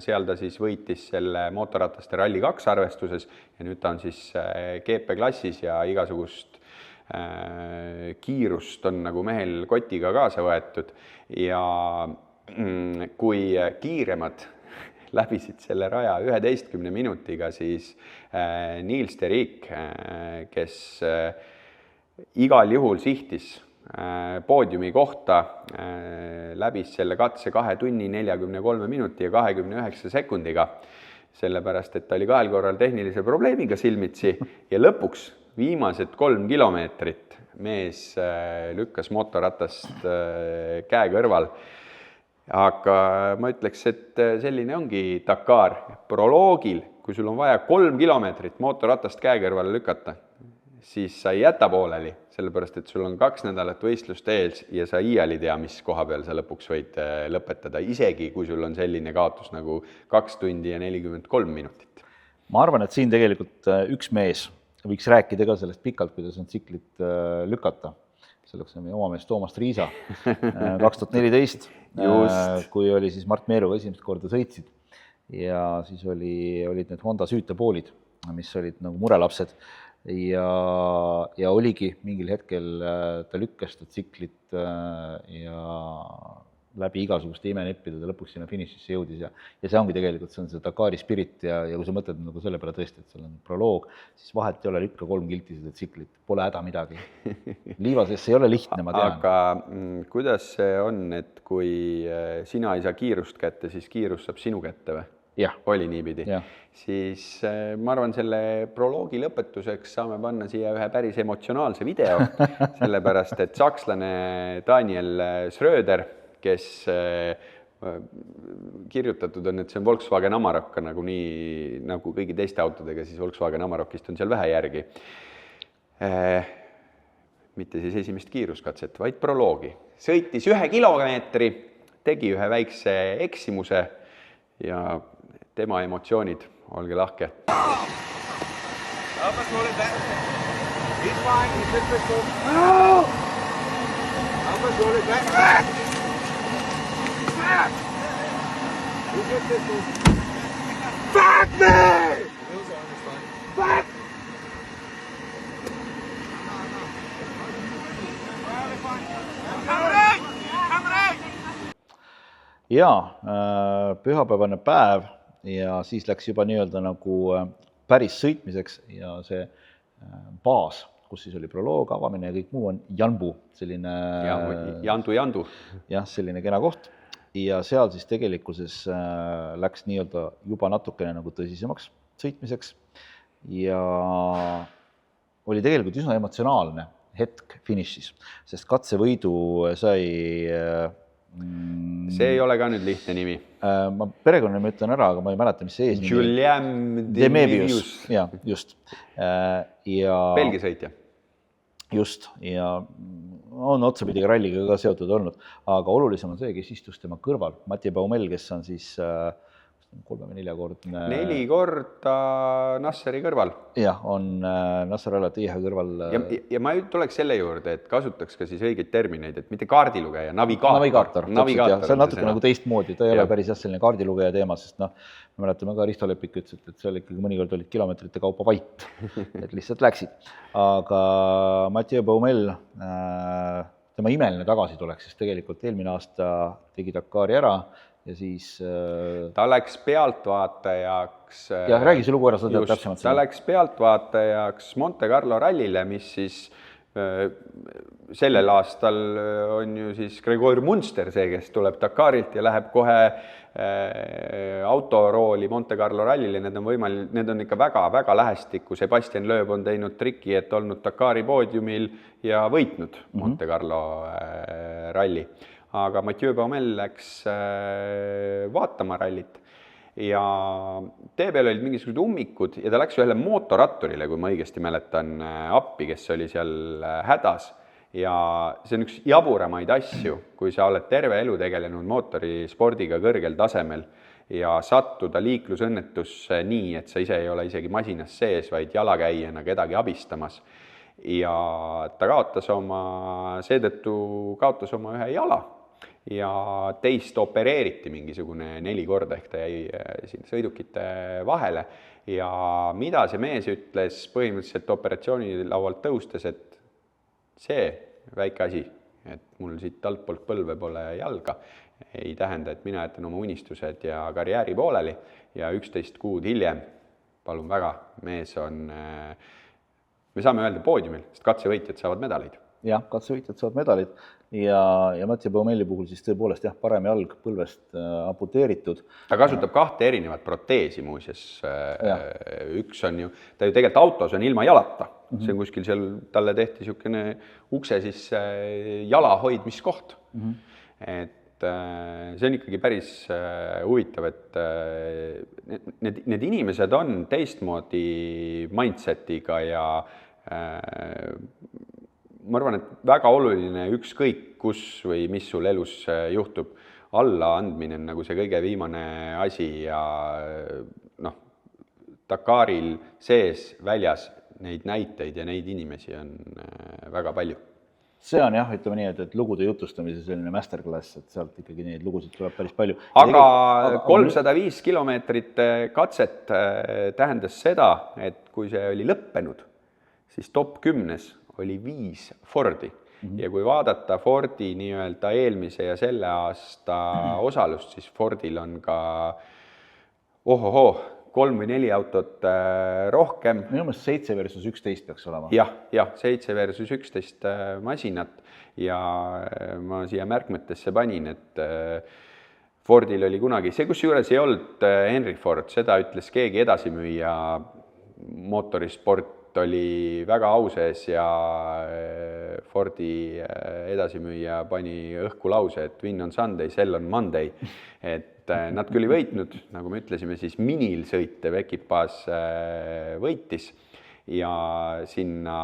seal ta siis võitis selle mootorrataste Rally 2 arvestuses ja nüüd ta on siis GP-klassis ja igasugust kiirust on nagu mehel kotiga kaasa võetud ja kui kiiremad läbisid selle raja 11 minutiga, siis Niels de Riek, kes igal juhul sihtis poodiumi kohta, läbis selle katse 2 tunni 43 minuti ja 29 sekundiga, sellepärast et ta oli 2 korral tehnilise probleemiga silmitsi ja lõpuks viimased 3 kilomeetrit mees lükkas mootorratast käe kõrval. Aga ma ütleks, et selline ongi Dakar proloogil, kui sul on vaja 3 kilomeetrit mootorratast käe kõrvale lükata, siis sa ei jäta pooleli, sellepärast et sul on 2 nädalat võistlust ees ja sa iial ei tea, mis koha peal sa lõpuks võid lõpetada, isegi kui sul on selline kaotus nagu 2 tundi ja 43 minutit. Ma arvan, et siin tegelikult üks mees võiks rääkida ka sellest pikalt, kuidas on tsiklit lükata. Selleks on meie oma mees Toomas Triisa 2014, kui oli siis Mart Meeruga esimest korda sõitsid ja siis olid need Honda süütepoolid, mis olid nagu murelapsed ja oligi mingil hetkel ta lükkas ta tsiklit ja läbi igasuguste imeneppide ta lõpuks sinna finišisse jõudis ja see ongi tegelikult, see on see Dakari spirit ja kui sa mõtled nagu selle peale tõesti, et seal on proloog, siis vahet ei ole, lükka 3 kilti seda tsiklit, pole häda midagi. Liiva sees ei ole lihtne, ma tean. Aga kuidas see on, et kui sina ei saa kiirust kätte, siis kiirus saab sinu kätte või? Jah. Oli niipidi. Siis ma arvan, selle proloogi lõpetuseks saame panna siia ühe päris emotsionaalse video, sellepärast, et sakslane Daniel Schröder, kes kirjutatud on, et see on Volkswagen Amarok, nagu kõigi teiste autodega, siis Volkswagen Amarokist on seal vähe järgi. Mitte siis esimest kiiruskatset, vaid proloogi. Sõitis 1 kilomeetri, tegi ühe väikse eksimuse ja tema emotsioonid, olge lahke. Fuck me! Fuck! Jaa, pühapäevane päev ja siis läks juba nii-öelda nagu päris sõitmiseks ja see baas, kus siis oli proloog, avamine ja kõik muu on Janbu, selline Jandu. Jah, selline kena koht. Ja seal siis tegelikkuses läks nii-öelda juba natukene nagu tõsisemaks sõitmiseks ja oli tegelikult üsna emotsionaalne hetk finišis, sest katsevõidu sai see ei ole ka nüüd lihtne nimi. Ma perekonnanimi ütlen ära, aga ma ei mäleta, mis see eesnimi. Julien Demevius. Ja, just. Belgia sõitja. Just, ja on otsapidi ralliga ka seotud olnud, aga olulisem on see, kes istus tema kõrval. Mathieu Baumel, kes on siis 3 või 4-kordne... 4 korda Nasseri kõrval. Jah, on Nasser Al-Attiyah kõrval. Ja ma tuleks selle juurde, et kasutaks ka siis õigeid termineid, et mitte kaardilugeja, navigaator. See on natuke nagu teistmoodi, ta ei ole päris selline kaardilugeja teema, sest me mäletame ka Risto Lepik ütles, et seal ikkagi mõnikord olid kilomeetrite kaupa vait, et lihtsalt läksid. Aga Mathieu Baumel, tema imeline tagasitulek, sest tegelikult eelmine aasta tegi Dakari ära, ja siis... Ta läks pealtvaatajaks... Ja räägi see lugu ära, sa tead täpsemalt. Ta läks pealtvaatajaks Monte Carlo rallile, mis siis sellel aastal on ju siis Gregor Munster see, kes tuleb Dakarilt ja läheb kohe autorooli Monte Carlo rallile. Need on ikka väga-väga lähestikku. Sebastian Loeb on teinud triki, et olnud Dakari poodiumil ja võitnud Monte Carlo ralli. Aga Mathieu Baumel läks vaatama rallit ja tee peal olid mingisugused ummikud ja ta läks ühele mootoratturile, kui ma õigesti mäletan, appi, kes oli seal hädas. Ja see on üks jaburamaid asju, kui sa oled terve elu tegelenud mootorispordiga kõrgel tasemel ja sattuda liiklusõnnetusse nii, et sa ise ei ole isegi masinas sees, vaid jalakäijana kedagi abistamas. Ja ta seetõttu kaotas oma ühe jala ja teist opereeriti mingisugune 4 korda, ehk ta jäi siin sõidukite vahele. Ja mida see mees ütles põhimõtteliselt operatsioonilaualt tõustes, et see väike asi, et mul siit altpoolt põlve pole jalga, ei tähenda, et mina jätan oma unistused ja karjääri pooleli ja 11 kuud hiljem, palun väga, mees on, me saame öelda poodiumil, sest katsevõitjad saavad medaleid. Jah, katsevõitjad saavad medalid ja Mathieu Baumeli puhul siis tõepoolest parem jalg põlvest amputeeritud. Ta kasutab 2 erinevat proteesi muuseas. Üks on ju, ta ju tegelikult autos on ilma jalata. See on kuskil seal, talle tehti niisugune ukse siis jala hoidmiskoht. Et see on ikkagi päris huvitav, et need inimesed on teistmoodi mindsetiga ja ma arvan, et väga oluline ükskõik kus või mis sul elus juhtub, allaandmine on nagu see kõige viimane asi ja noh, Dakaril sees, väljas neid näiteid ja neid inimesi on väga palju. See on jah, ütleme nii, et lugude jutustamise selline masterclass, et sealt ikkagi neid lugusid tuleb päris palju. Aga 305 kilomeetrit katset tähendas seda, et kui see oli lõppenud, siis top 10 oli 5 Fordi. Ja kui vaadata Fordi nii-öelda eelmise ja selle aasta osalust, siis Fordil on ka 3 või 4 autot rohkem. Minu meelest 7 versus 11 peaks olema. Jah, 7 versus 11 masinat ja ma siia märkmetesse panin, et Fordil oli kunagi, see kusjuures ei olnud Henry Ford, seda ütles keegi edasimüüja, mootorisport oli väga au sees ja Fordi edasimüüja pani õhku lause, et win on Sunday, sell on Monday, et nad küll ei võitnud, nagu me ütlesime, siis minil sõitev ekipaaž võitis ja sinna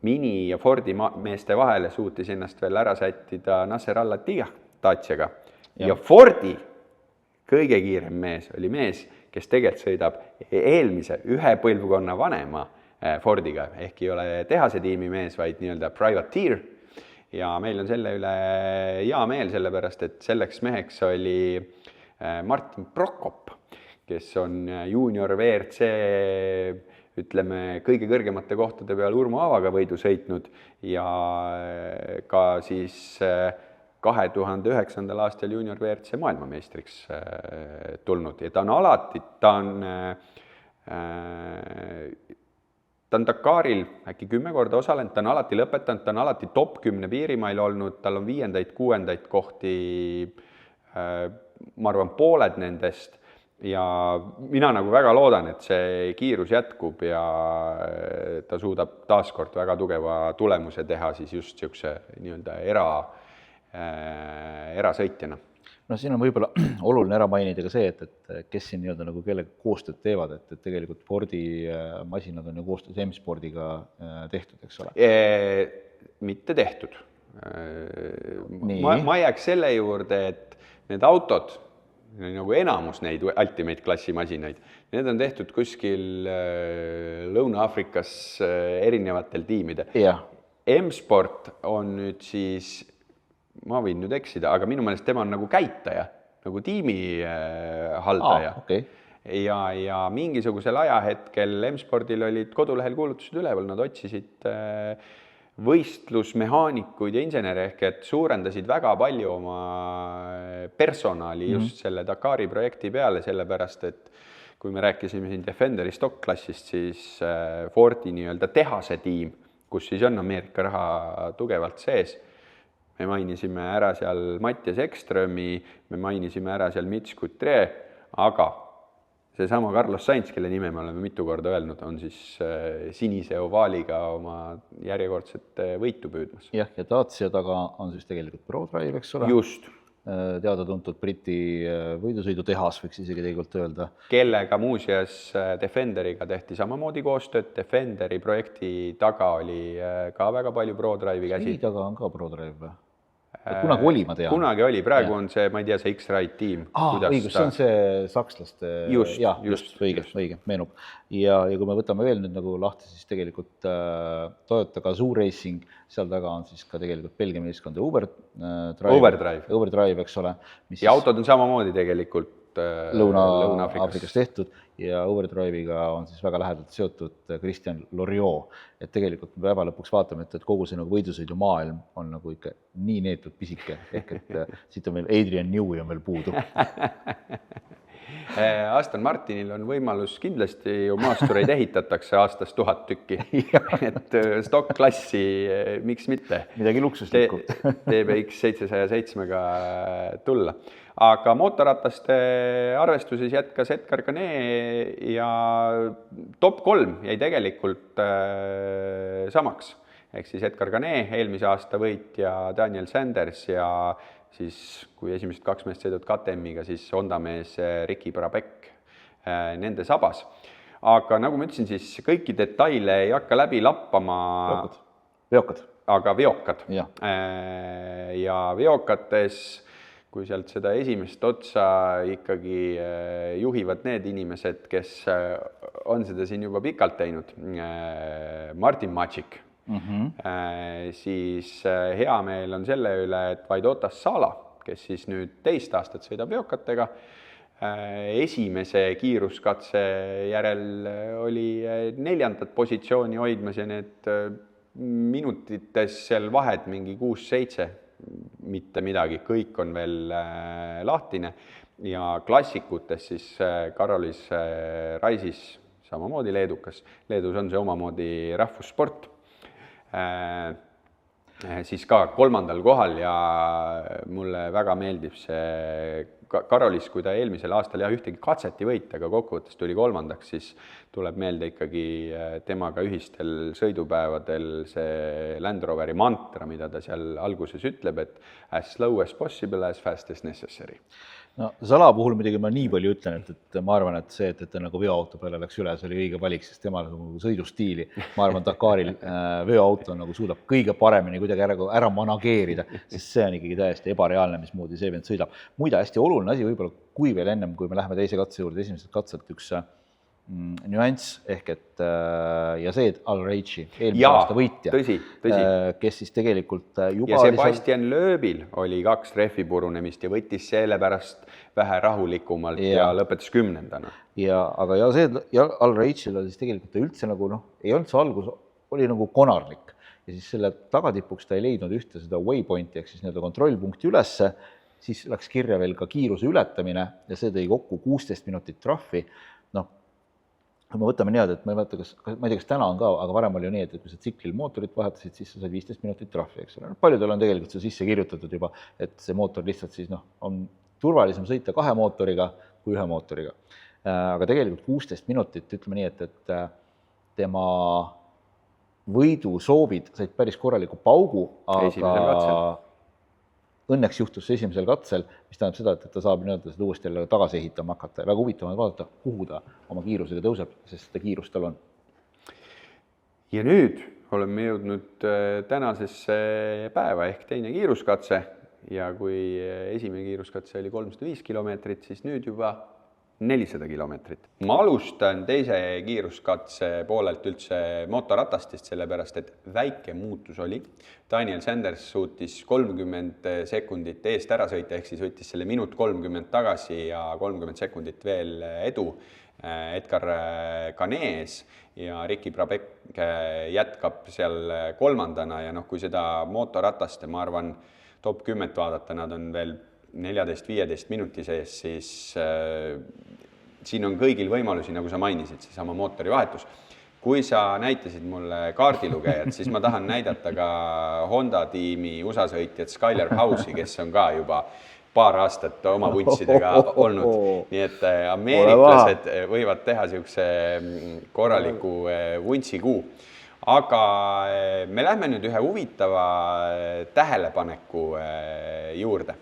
Mini ja Fordi meeste vahele suutis ennast veel ära sättida Nasser Al-Attiyah Daciaga ja Fordi kõige kiirem mees oli mees, kes tegelikult sõidab eelmise ühe põlvkonna vanema Fordiga, ehk ei ole tehase tiimi mees, vaid nii-öelda privateer. Ja meil on selle üle hea meel, sellepärast, et selleks meheks oli Martin Prokop, kes on junior WRC, ütleme, kõige kõrgemate kohtade peal Urmo Aavaga võidu sõitnud ja ka siis 2009. aastal junior WRC maailmameistriks tulnud ja ta on alati, ta on Dakaril äkki 10 korda osalenud, ta on alati lõpetanud, ta on alati top 10 piirimail olnud, tal on 5.-6. kohti, ma arvan, pooled nendest ja mina nagu väga loodan, et see kiirus jätkub ja ta suudab taaskord väga tugeva tulemuse teha siis just niisuguse nii-öelda erasõitjana. No siin on võib-olla oluline ära mainida ka see, et kes siin nii-öelda nagu kellega koostööd teevad, et tegelikult Fordi masinad on ju koostöös M-spordiga tehtud, eks ole? Mitte tehtud. Ma jääks selle juurde, et need autod, nagu enamus neid Ultimate klassi masinaid, need on tehtud kuskil Lõuna-Aafrikas erinevatel tiimidel. M-sport on nüüd siis ma võin nüüd eksida, aga minu meelest tema on nagu käitaja, nagu tiimi haldaja. Ja mingisugusel ajahetkel M-spordil olid kodulehel kuulutused üleval, nad otsisid võistlusmehaanikuid ja insenere ehk et suurendasid väga palju oma personali just selle Dakari projekti peale, sellepärast et kui me rääkisime siin Defenderi stock-klassist, siis Fordi nii-öelda tehase tiim, kus siis on Ameerika raha tugevalt sees, me mainisime ära seal Mattias Ekströmi, me mainisime ära seal Mitch Coutre, aga seesama Carlos Sainz, kelle nime me oleme mitu korda öelnud, on siis sinise ovaaliga oma järjekordset võitu püüdmas. Jah, ja Dacia taga on siis tegelikult ProDrive, eks ole? Just. Teada-tuntud Briti võidusõidutehas, võiks isegi tegelikult öelda. Kellega muuseas Defenderiga tehti samamoodi koostööd, Defenderi projekti taga oli ka väga palju ProDrive'i käsi. Nii taga on ka ProDrive või? Kunagi oli, ma tean. Kunagi oli, praegu on see, ma ei tea, see X-Ride tiim. Õigus, see on see sakslaste... Just, õige, meenub. Ja kui me võtame veel nüüd nagu lahti, siis tegelikult Toyota Gazoo Racing, seal taga on siis ka tegelikult Belgia meeskond Overdrive, eks ole. Ja autod on samamoodi tegelikult Lõuna-Aafrikas tehtud ja Overdrive'iga on siis väga lähedalt seotud Christian Loriot. Et tegelikult me päeva lõpuks vaatame, et kogu see nagu võidusõidu maailm on nagu ikka nii neetud pisike, ehk et siit on meil Adrian Newey on veel puudu. Aston Martinil on võimalus kindlasti ju maastureid ehitatakse aastas 1000 tükki, et stock-klassi, miks mitte? Midagi luksuslikku. TBX 707-ga tulla. Aga mootorrataste arvestuses jätkas Edgar Canet ja top 3 jäi tegelikult samaks. Ehk siis Edgar Canet, eelmise aasta võitja Daniel Sanders ja siis kui esimesed 2 meest sõidud KTM-iga, siis Honda mees Ricky Brabec nende sabas. aga nagu ma ütlesin, siis kõiki detaile ei hakka läbi lappama. Veokad. Aga veokad. Ja veokates, kui sealt seda esimest otsa ikkagi juhivad need inimesed, kes on seda siin juba pikalt teinud, Martin Mačik, siis hea meel on selle üle, et Vaidotas Sala, kes siis nüüd teist aastat sõidab veokatega, esimese kiiruskatse järel oli 4. positsiooni hoidmas ja need minutites seal vahed mingi 6-7, mitte midagi, kõik on veel lahtine ja klassikutes siis Karolis Raisis samamoodi leedukas. Leedus on see omamoodi rahvussport. Siis ka 3. kohal ja mulle väga meeldib see Karolis, kui ta eelmisel aastal ühtegi katset ei võita, aga kokkuvõttes tuli 3., siis tuleb meelde ikkagi temaga ühistel sõidupäevadel see Land Roveri mantra, mida ta seal alguses ütleb, et as slow as possible, as fast as necessary. No Sala puhul muidugi ma nii palju ütlen, et ma arvan, et see, et ta nagu veoauto peale läks üle, see oli õige valik, sest temal nagu sõidustiili, ma arvan, Dakaril veoauto nagu suudab kõige paremini kuidagi ära manageerida, sest see on ikkagi täiesti ebareaalne, mismoodi see vend sõidab. Muide, hästi oluline asi võib-olla, kui veel ennem, kui me läheme teise katse juurde, esimesed katselt üks nüanss ehk et ja see Al-Reichi eelmise aasta võitja, kes siis tegelikult juba... Ja Sebastian Loebil oli 2 rehvi purunemist ja võttis sellepärast vähe rahulikumalt ja lõpetas 10. Aga see Al-Reichil oli siis tegelikult üldse nagu ei olnud see algus, oli nagu konarlik ja siis selle tagatipuks ta ei leidnud ühte seda waypointi ehk siis kontrollpunkti ülesse, siis läks kirja veel ka kiiruse ületamine ja see tõi kokku 16 minutit trahvi. Kui me võtame niimoodi, et ma ei tea, kas täna on ka, aga varem oli nii, et kui sa tsiklil mootorit vahetasid, siis sa said 15 minutit trahvi, eks ole. Paljudel on tegelikult see sisse kirjutatud juba, et see mootor lihtsalt siis on turvalisem sõita 2 mootoriga kui 1 mootoriga. Aga tegelikult 16 minutit, ütleme nii, et tema võidusoovid said päris korraliku paugu, aga õnneks juhtus see esimesel katsel, mis tähendab seda, et ta saab seda uuesti jälle tagasi ehitama hakata. Väga huvitav vaadata, kuhu ta oma kiirusega tõuseb, sest seda kiirust tal on. Ja nüüd oleme jõudnud tänasesse päeva ehk teine kiiruskatse ja kui esimene kiiruskatse oli 305 kilomeetrit, siis nüüd juba 400 kilomeetrit. Ma alustan teise kiiruskatse poolelt üldse motoratastist, sellepärast et väike muutus oli. Daniel Sanders suutis 30 sekundit eest ära sõita, ehk siis võttis selle minut 30 tagasi ja 30 sekundit veel edu Edgar Canes ja Ricky Brabec jätkab seal 3. ja kui seda motoratast, ma arvan, top 10 vaadata, nad on veel 14-15 minuti sees, siis siin on kõigil võimalusi, nagu sa mainisid, see sama mootori vahetus. Kui sa näitasid mulle kaardilugejad, siis ma tahan näidata ka Honda tiimi USA-sõitjad Skyler House'i, kes on ka juba paar aastat oma vuntsidega olnud. Nii et ameeriklased võivad teha niisuguse korraliku vuntsikuu. Aga me lähme nüüd ühe huvitava tähelepaneku juurde.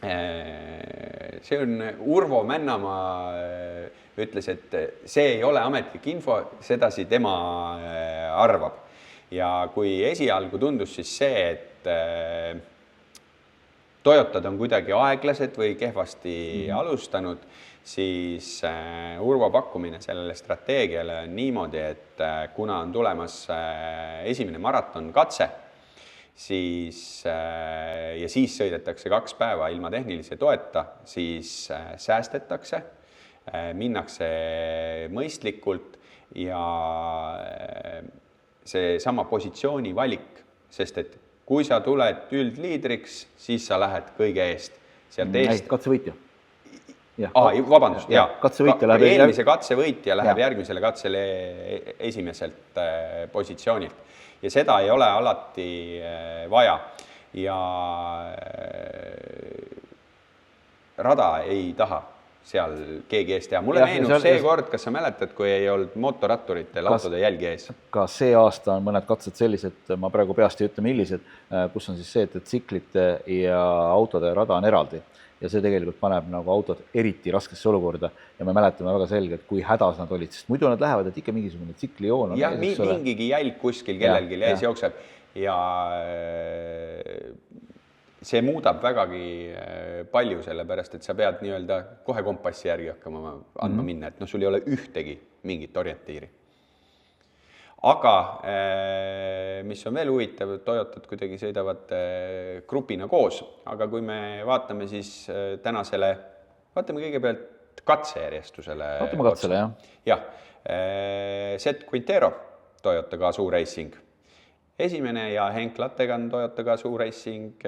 See on Urvo Männamaa ütles, et see ei ole ametlik info, sedasi tema arvab. Ja kui esialgu tundus siis see, et Toyotad on kuidagi aeglased või kehvasti alustanud, siis Urvo pakkumine sellele strateegiale on niimoodi, et kuna on tulemas esimene maraton katse, siis sõidetakse 2 päeva ilma tehnilise toeta, siis säästetakse, minnakse mõistlikult ja see sama positsiooni valik, sest et kui sa tuled üldliidriks, siis sa lähed kõige eest. Katsevõitja. Vabandust, eelmise katsevõitja läheb Ja. järgmisele katsele esimeselt positsioonilt. Ja seda ei ole alati vaja. Ja rada ei taha seal keegi ees teha. Mulle meenub see kord, kas sa mäletad, kui ei olnud mootorratturitel autode jälgi ees? Ka see aasta on mõned katsed sellised, ma praegu peast ei ütle millised, kus on siis see, et tsiklite ja autode rada on eraldi. Ja see tegelikult paneb nagu autod eriti raskesse olukorda ja me mäletame väga selgelt, kui hädas nad olid, sest muidu nad lähevad, et ikka mingisugune tsiklijoon on. Ja mingigi jälg kuskil kellelgi ees jookseb ja see muudab vägagi palju sellepärast, et sa pead nii-öelda kohe kompassi järgi hakkama andma minna, et sul ei ole ühtegi mingit orientiiri. Aga mis on veel huvitav, Toyotad kuidagi sõidavad grupina koos, aga kui me vaatame siis tänasele, vaatame kõigepealt katsejärjestusele. Vaatame katsele, jah. Seat Quintero, Toyota Gazoo Racing. Esimene ja Henk Lattegan Toyota Gazoo Racing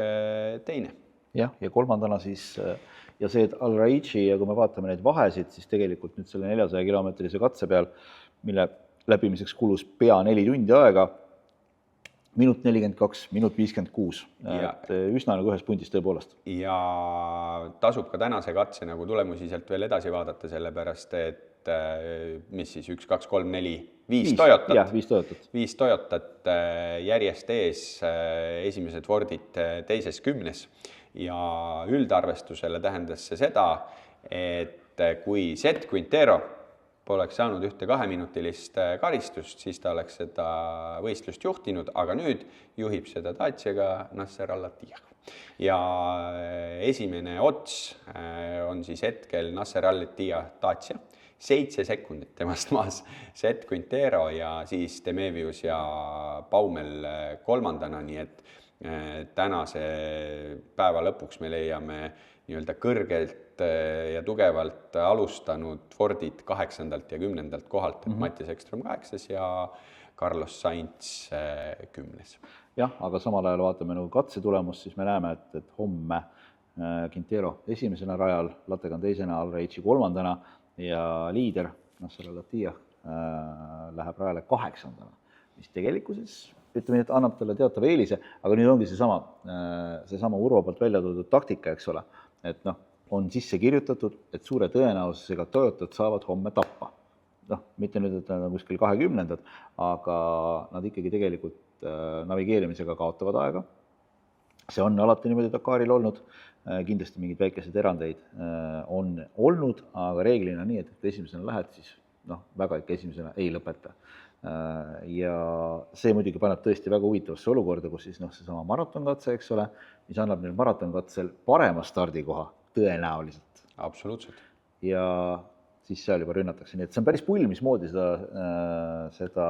teine. Ja kolmandana siis, ja see, et Al-Raichi, ja kui me vaatame neid vahesid, siis tegelikult nüüd selle 400 kilomeetrise katse peal, mille läbimiseks kulus pea 4 tundi aega, minut 42, minut 56, et üsna nagu ühes pundis tõepoolest. Ja tasub ka tänase katse nagu tulemusi sealt veel edasi vaadata, sellepärast, et mis siis 1, 2, 3, 4, 5 Toyotat. Jah, 5 Toyotat. 5 Toyotat järjest ees, esimesed Fordid teises 10. Ja üldarvestusele tähendas see seda, et kui Seat Quintero poleks saanud ühte 2-minutilist karistust, siis ta oleks seda võistlust juhtinud, aga nüüd juhib seda Daciaga Nasser Al-Attiyah. Ja esimene ots on siis hetkel Nasser Al-Attiyah Dacia, 7 sekundit temast maas Seat Quintero ja siis Demevius ja Baumel kolmandana, nii et tänase päeva lõpuks me leiame nii-öelda kõrgelt ja tugevalt alustanud Fordid 8. ja 10. kohalt, et Mattias Ekström 8. ja Carlos Sainz 10. Jah, aga samal ajal vaatame nagu katse tulemust, siis me näeme, et homme Quintero esimesena rajal, Lattegan teisena, Al-Raichi kolmandana ja liider, Nasser Al-Attiyah, läheb rajale 8. mis tegelikkuses, ütleme, et annab talle teatav eelise, aga nüüd ongi seesama Urvo poolt välja toodud taktika, eks ole, et on sisse kirjutatud, et suure tõenäosusega Toyotad saavad homme tappa. Mitte nüüd, et nad on kuskil 20, aga nad ikkagi tegelikult navigeerimisega kaotavad aega. See on alati niimoodi Dakaril olnud, kindlasti mingid väikesed erandeid on olnud, aga reeglina nii, et esimesena lähed, siis väga ikka esimesena ei lõpeta. Ja see muidugi paneb tõesti väga huvitavasse olukorda, kus siis seesama maratonkatse, eks ole, mis annab neil maratonkatsel parema stardikoha tõenäoliselt. Absoluutselt. Ja siis seal juba rünnatakse. Nii et see on päris pull, mismoodi seda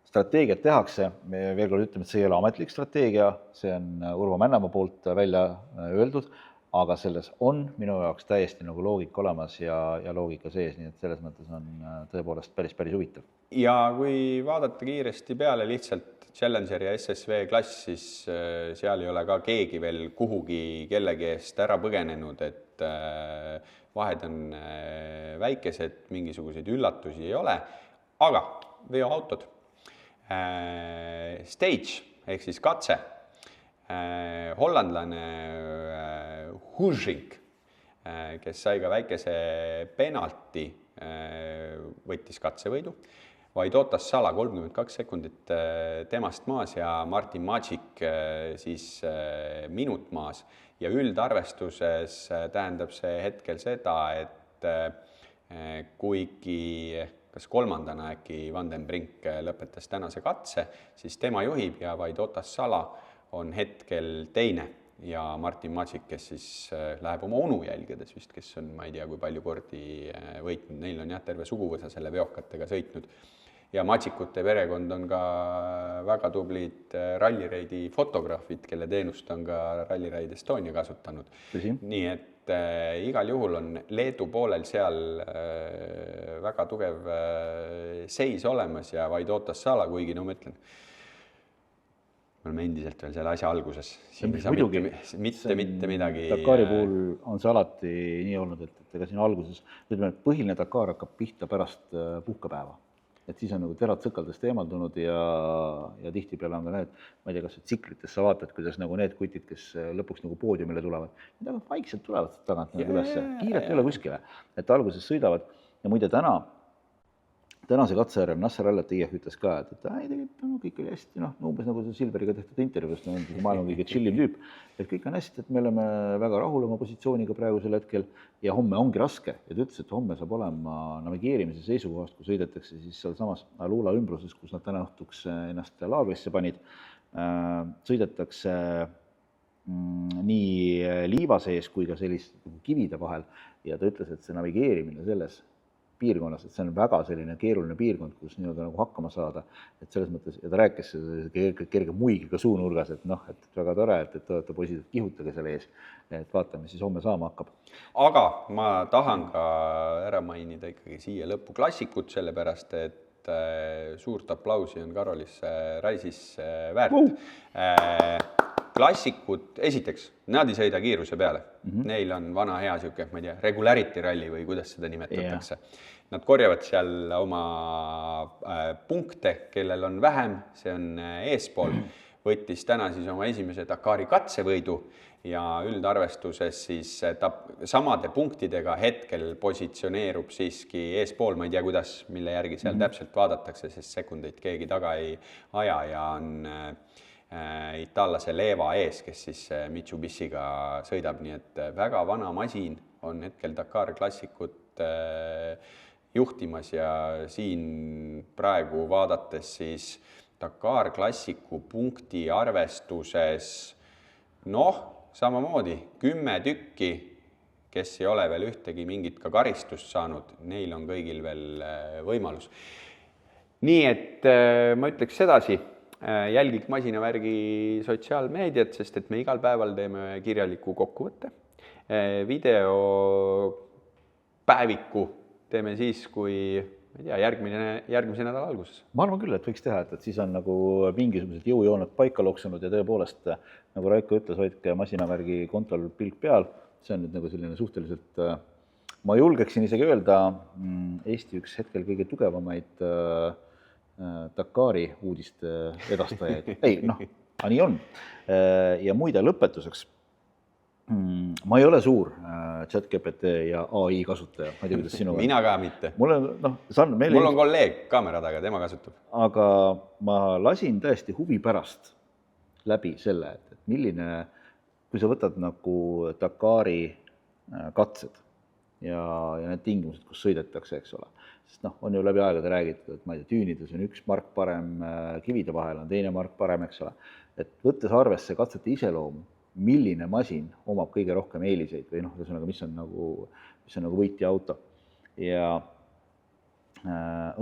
strateegiat tehakse. Me veel kord ütleme, et see ei ole ametlik strateegia, see on Urvo Männamaa poolt välja öeldud, aga selles on minu jaoks täiesti nagu loogika olemas ja loogika sees, nii et selles mõttes on tõepoolest päris huvitav. Ja kui vaadata kiiresti peale lihtsalt Challenger ja SSV klass, siis seal ei ole ka keegi veel kuhugi kellegi eest ära põgenenud, et vahed on väikesed, mingisuguseid üllatusi ei ole, aga veoautod. Stage ehk siis katse, hollandlane Hužink, kes sai ka väikese penalti, võttis katsevõidu, vaid ootas Sala 32 sekundit temast maas ja Martin Mačik siis minut maas. Ja üldarvestuses tähendab see hetkel seda, et kuigi kas kolmandana äkki Van den Brink lõpetas tänase katse, siis tema juhib ja vaid ootas Sala on hetkel teine ja Martin Mačik, kes siis läheb oma onu jälgedes vist, kes on, ma ei tea, kui palju kordi võitnud. Neil on jah terve suguvõsa selle veokatega sõitnud. Ja Mačikute perekond on ka väga tublid rallireidi fotograafid, kelle teenust on ka Rallyride Estonia kasutanud. Nii et igal juhul on Leedu poolel seal väga tugev seis olemas ja vaid ootas Sala, kuigi ma ütlen, me oleme endiselt veel selle asja alguses. Siin ei saa mitte midagi. Dakari puhul on see alati nii olnud, et ega siin alguses, ütleme, põhiline Dakar hakkab pihta pärast puhkepäeva. et siis on nagu terad sõkaldest eemaldunud ja tihtipeale on ka need, ma ei tea, kas tsiklites sa vaatad, kuidas nagu need kutid, kes lõpuks nagu poodiumile tulevad, need nagu vaikselt tulevad tagant nagu üles, kiiret ei ole kuskile, et alguses sõidavad ja muide tänase katsejärel Nasser Al-Attiyah ütles ka, et tegelikult kõik oli hästi, umbes nagu see Silveriga tehtud intervjuust, maailma kõige chillim tüüp, et kõik on hästi, et me oleme väga rahul oma positsiooniga praegusel hetkel ja homme ongi raske ja ta ütles, et homme saab olema navigeerimise seisukohast, kui sõidetakse siis seal samas Alula ümbruses, kus nad täna õhtuks ennast laagrisse panid, sõidetakse nii liiva sees kui ka sellist kivide vahel ja ta ütles, et see navigeerimine selles piirkonnas, et see on väga selline keeruline piirkond, kus nii-öelda nagu hakkama saada, et selles mõttes, ja ta rääkis kerge muigiga suunurgas, et et väga tore, et te olete poisid, kihutage selle ees, et vaatame, siis homme saama hakkab. Aga ma tahan ka ära mainida ikkagi siia lõppu klassikut, sellepärast, et suurt aplausi on Karolis Raisis väärt. Klassikud, esiteks, nad ei sõida kiiruse peale. Neil on vana hea siuke, ma ei tea, regularity ralli või kuidas seda nimetatakse. Nad korjavad seal oma punkte, kellel on vähem, see on eespool. Võttis täna siis oma esimese Dakari katsevõidu ja üldarvestuses siis ta samade punktidega hetkel positsioneerub siiski eespool. Ma ei tea, kuidas, mille järgi seal täpselt vaadatakse, sest sekundeid keegi taga ei aja ja on itaallase Leva ees, kes siis Mitsubishiga sõidab, nii et väga vana masin on hetkel Dakar klassikut juhtimas ja siin praegu vaadates siis Dakar klassiku punkti arvestuses samamoodi 10 tükki, kes ei ole veel ühtegi mingit ka karistust saanud, neil on kõigil veel võimalus. Nii et ma ütleks sedasi, jälgige masinavärgi sotsiaalmeediat, sest et me igal päeval teeme kirjaliku kokkuvõtte. Videopäeviku teeme siis, kui järgmise nädala alguses. Ma arvan küll, et võiks teha, et siis on nagu mingisugused jõujooned paika loksunud ja tõepoolest, nagu Raiko ütles, hoidke masinavärgi kontol pilk peal. See on nüüd nagu selline suhteliselt, ma julgeksin isegi öelda, Eesti üks hetkel kõige tugevamaid Dakari uudiste edastajaid. Ei, nii on. Ja muide lõpetuseks, ma ei ole suur ChatGPT ja AI kasutaja. Ma ei tea, kuidas sinu Mina ka mitte. Mul on kolleeg kaamera taga, tema kasutab. Aga ma lasin tõesti huvi pärast läbi selle, et milline, kui sa võtad nagu Dakari katsed ja need tingimused, kus sõidetakse, eks ole. Sest on ju läbi aegade räägitud, et ma ei tea, tüünides on üks mark parem, kivide vahel on teine mark parem, eks ole. Et võttes arvesse katsete iseloomu, milline masin omab kõige rohkem eeliseid või ühesõnaga, mis on nagu võitja auto. Ja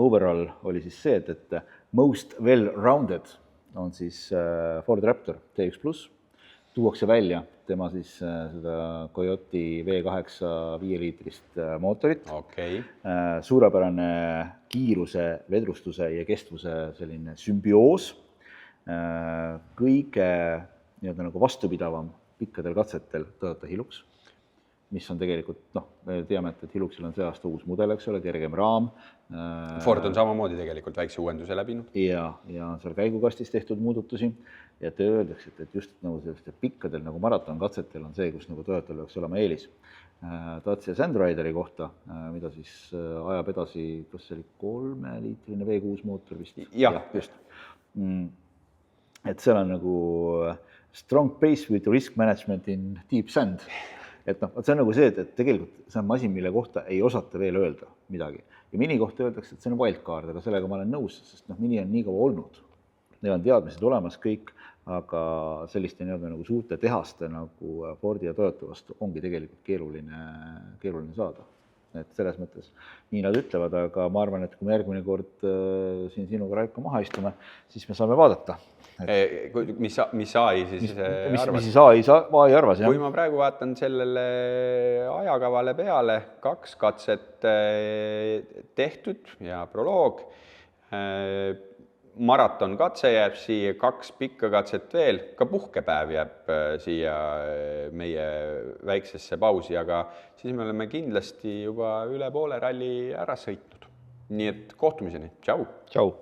overall oli siis see, et most well-rounded on siis Ford Raptor TX+, tuuakse välja tema siis seda Coyote V8 5-liitrist mootorit. Okay. Suurepärane kiiruse, vedrustuse ja kestvuse selline sümbioos. Kõige nagu vastupidavam pikkadel katsetel Toyota Hilux, mis on tegelikult, me teame, et Hiluxil on see aasta uus mudel, eks ole, kergem raam. Ford on samamoodi tegelikult väikse uuenduse läbinud. Ja on seal käigukastis tehtud muudutusi ja te öeldakse, et just nagu selliste pikkadel nagu maratonkatsetel on see, kus nagu Toyotal võiks olema eelis. Dacia Sandrideri kohta, mida siis ajab edasi, kas see oli 3-liitrine V6 mootor vist? Jah, just. Et seal on nagu strong pace with risk management in deep sand. Et see on nagu see, et tegelikult see on masin, mille kohta ei osata veel öelda midagi. Ja Mini kohta öeldakse, et see on wildcard, aga sellega ma olen nõus, sest Mini on nii kaua olnud. Neil on teadmised olemas kõik, aga selliste nagu suurte tehaste nagu Fordi ja Toyota vastu ongi tegelikult keeruline saada. Et selles mõttes nii nad ütlevad, aga ma arvan, et kui me järgmine kord siin sinuga Raiko maha istume, siis me saame vaadata. Mis AI siis arvas? Mis siis AI arvas, jah? Kui ma praegu vaatan sellele ajakavale peale, 2 katset tehtud ja proloog, maraton katse jääb siia, 2 pikka katset veel, ka puhkepäev jääb siia meie väiksesse pausi, aga siis me oleme kindlasti juba üle poole ralli ära sõitnud. nii et kohtumiseni, tšau! Tšau!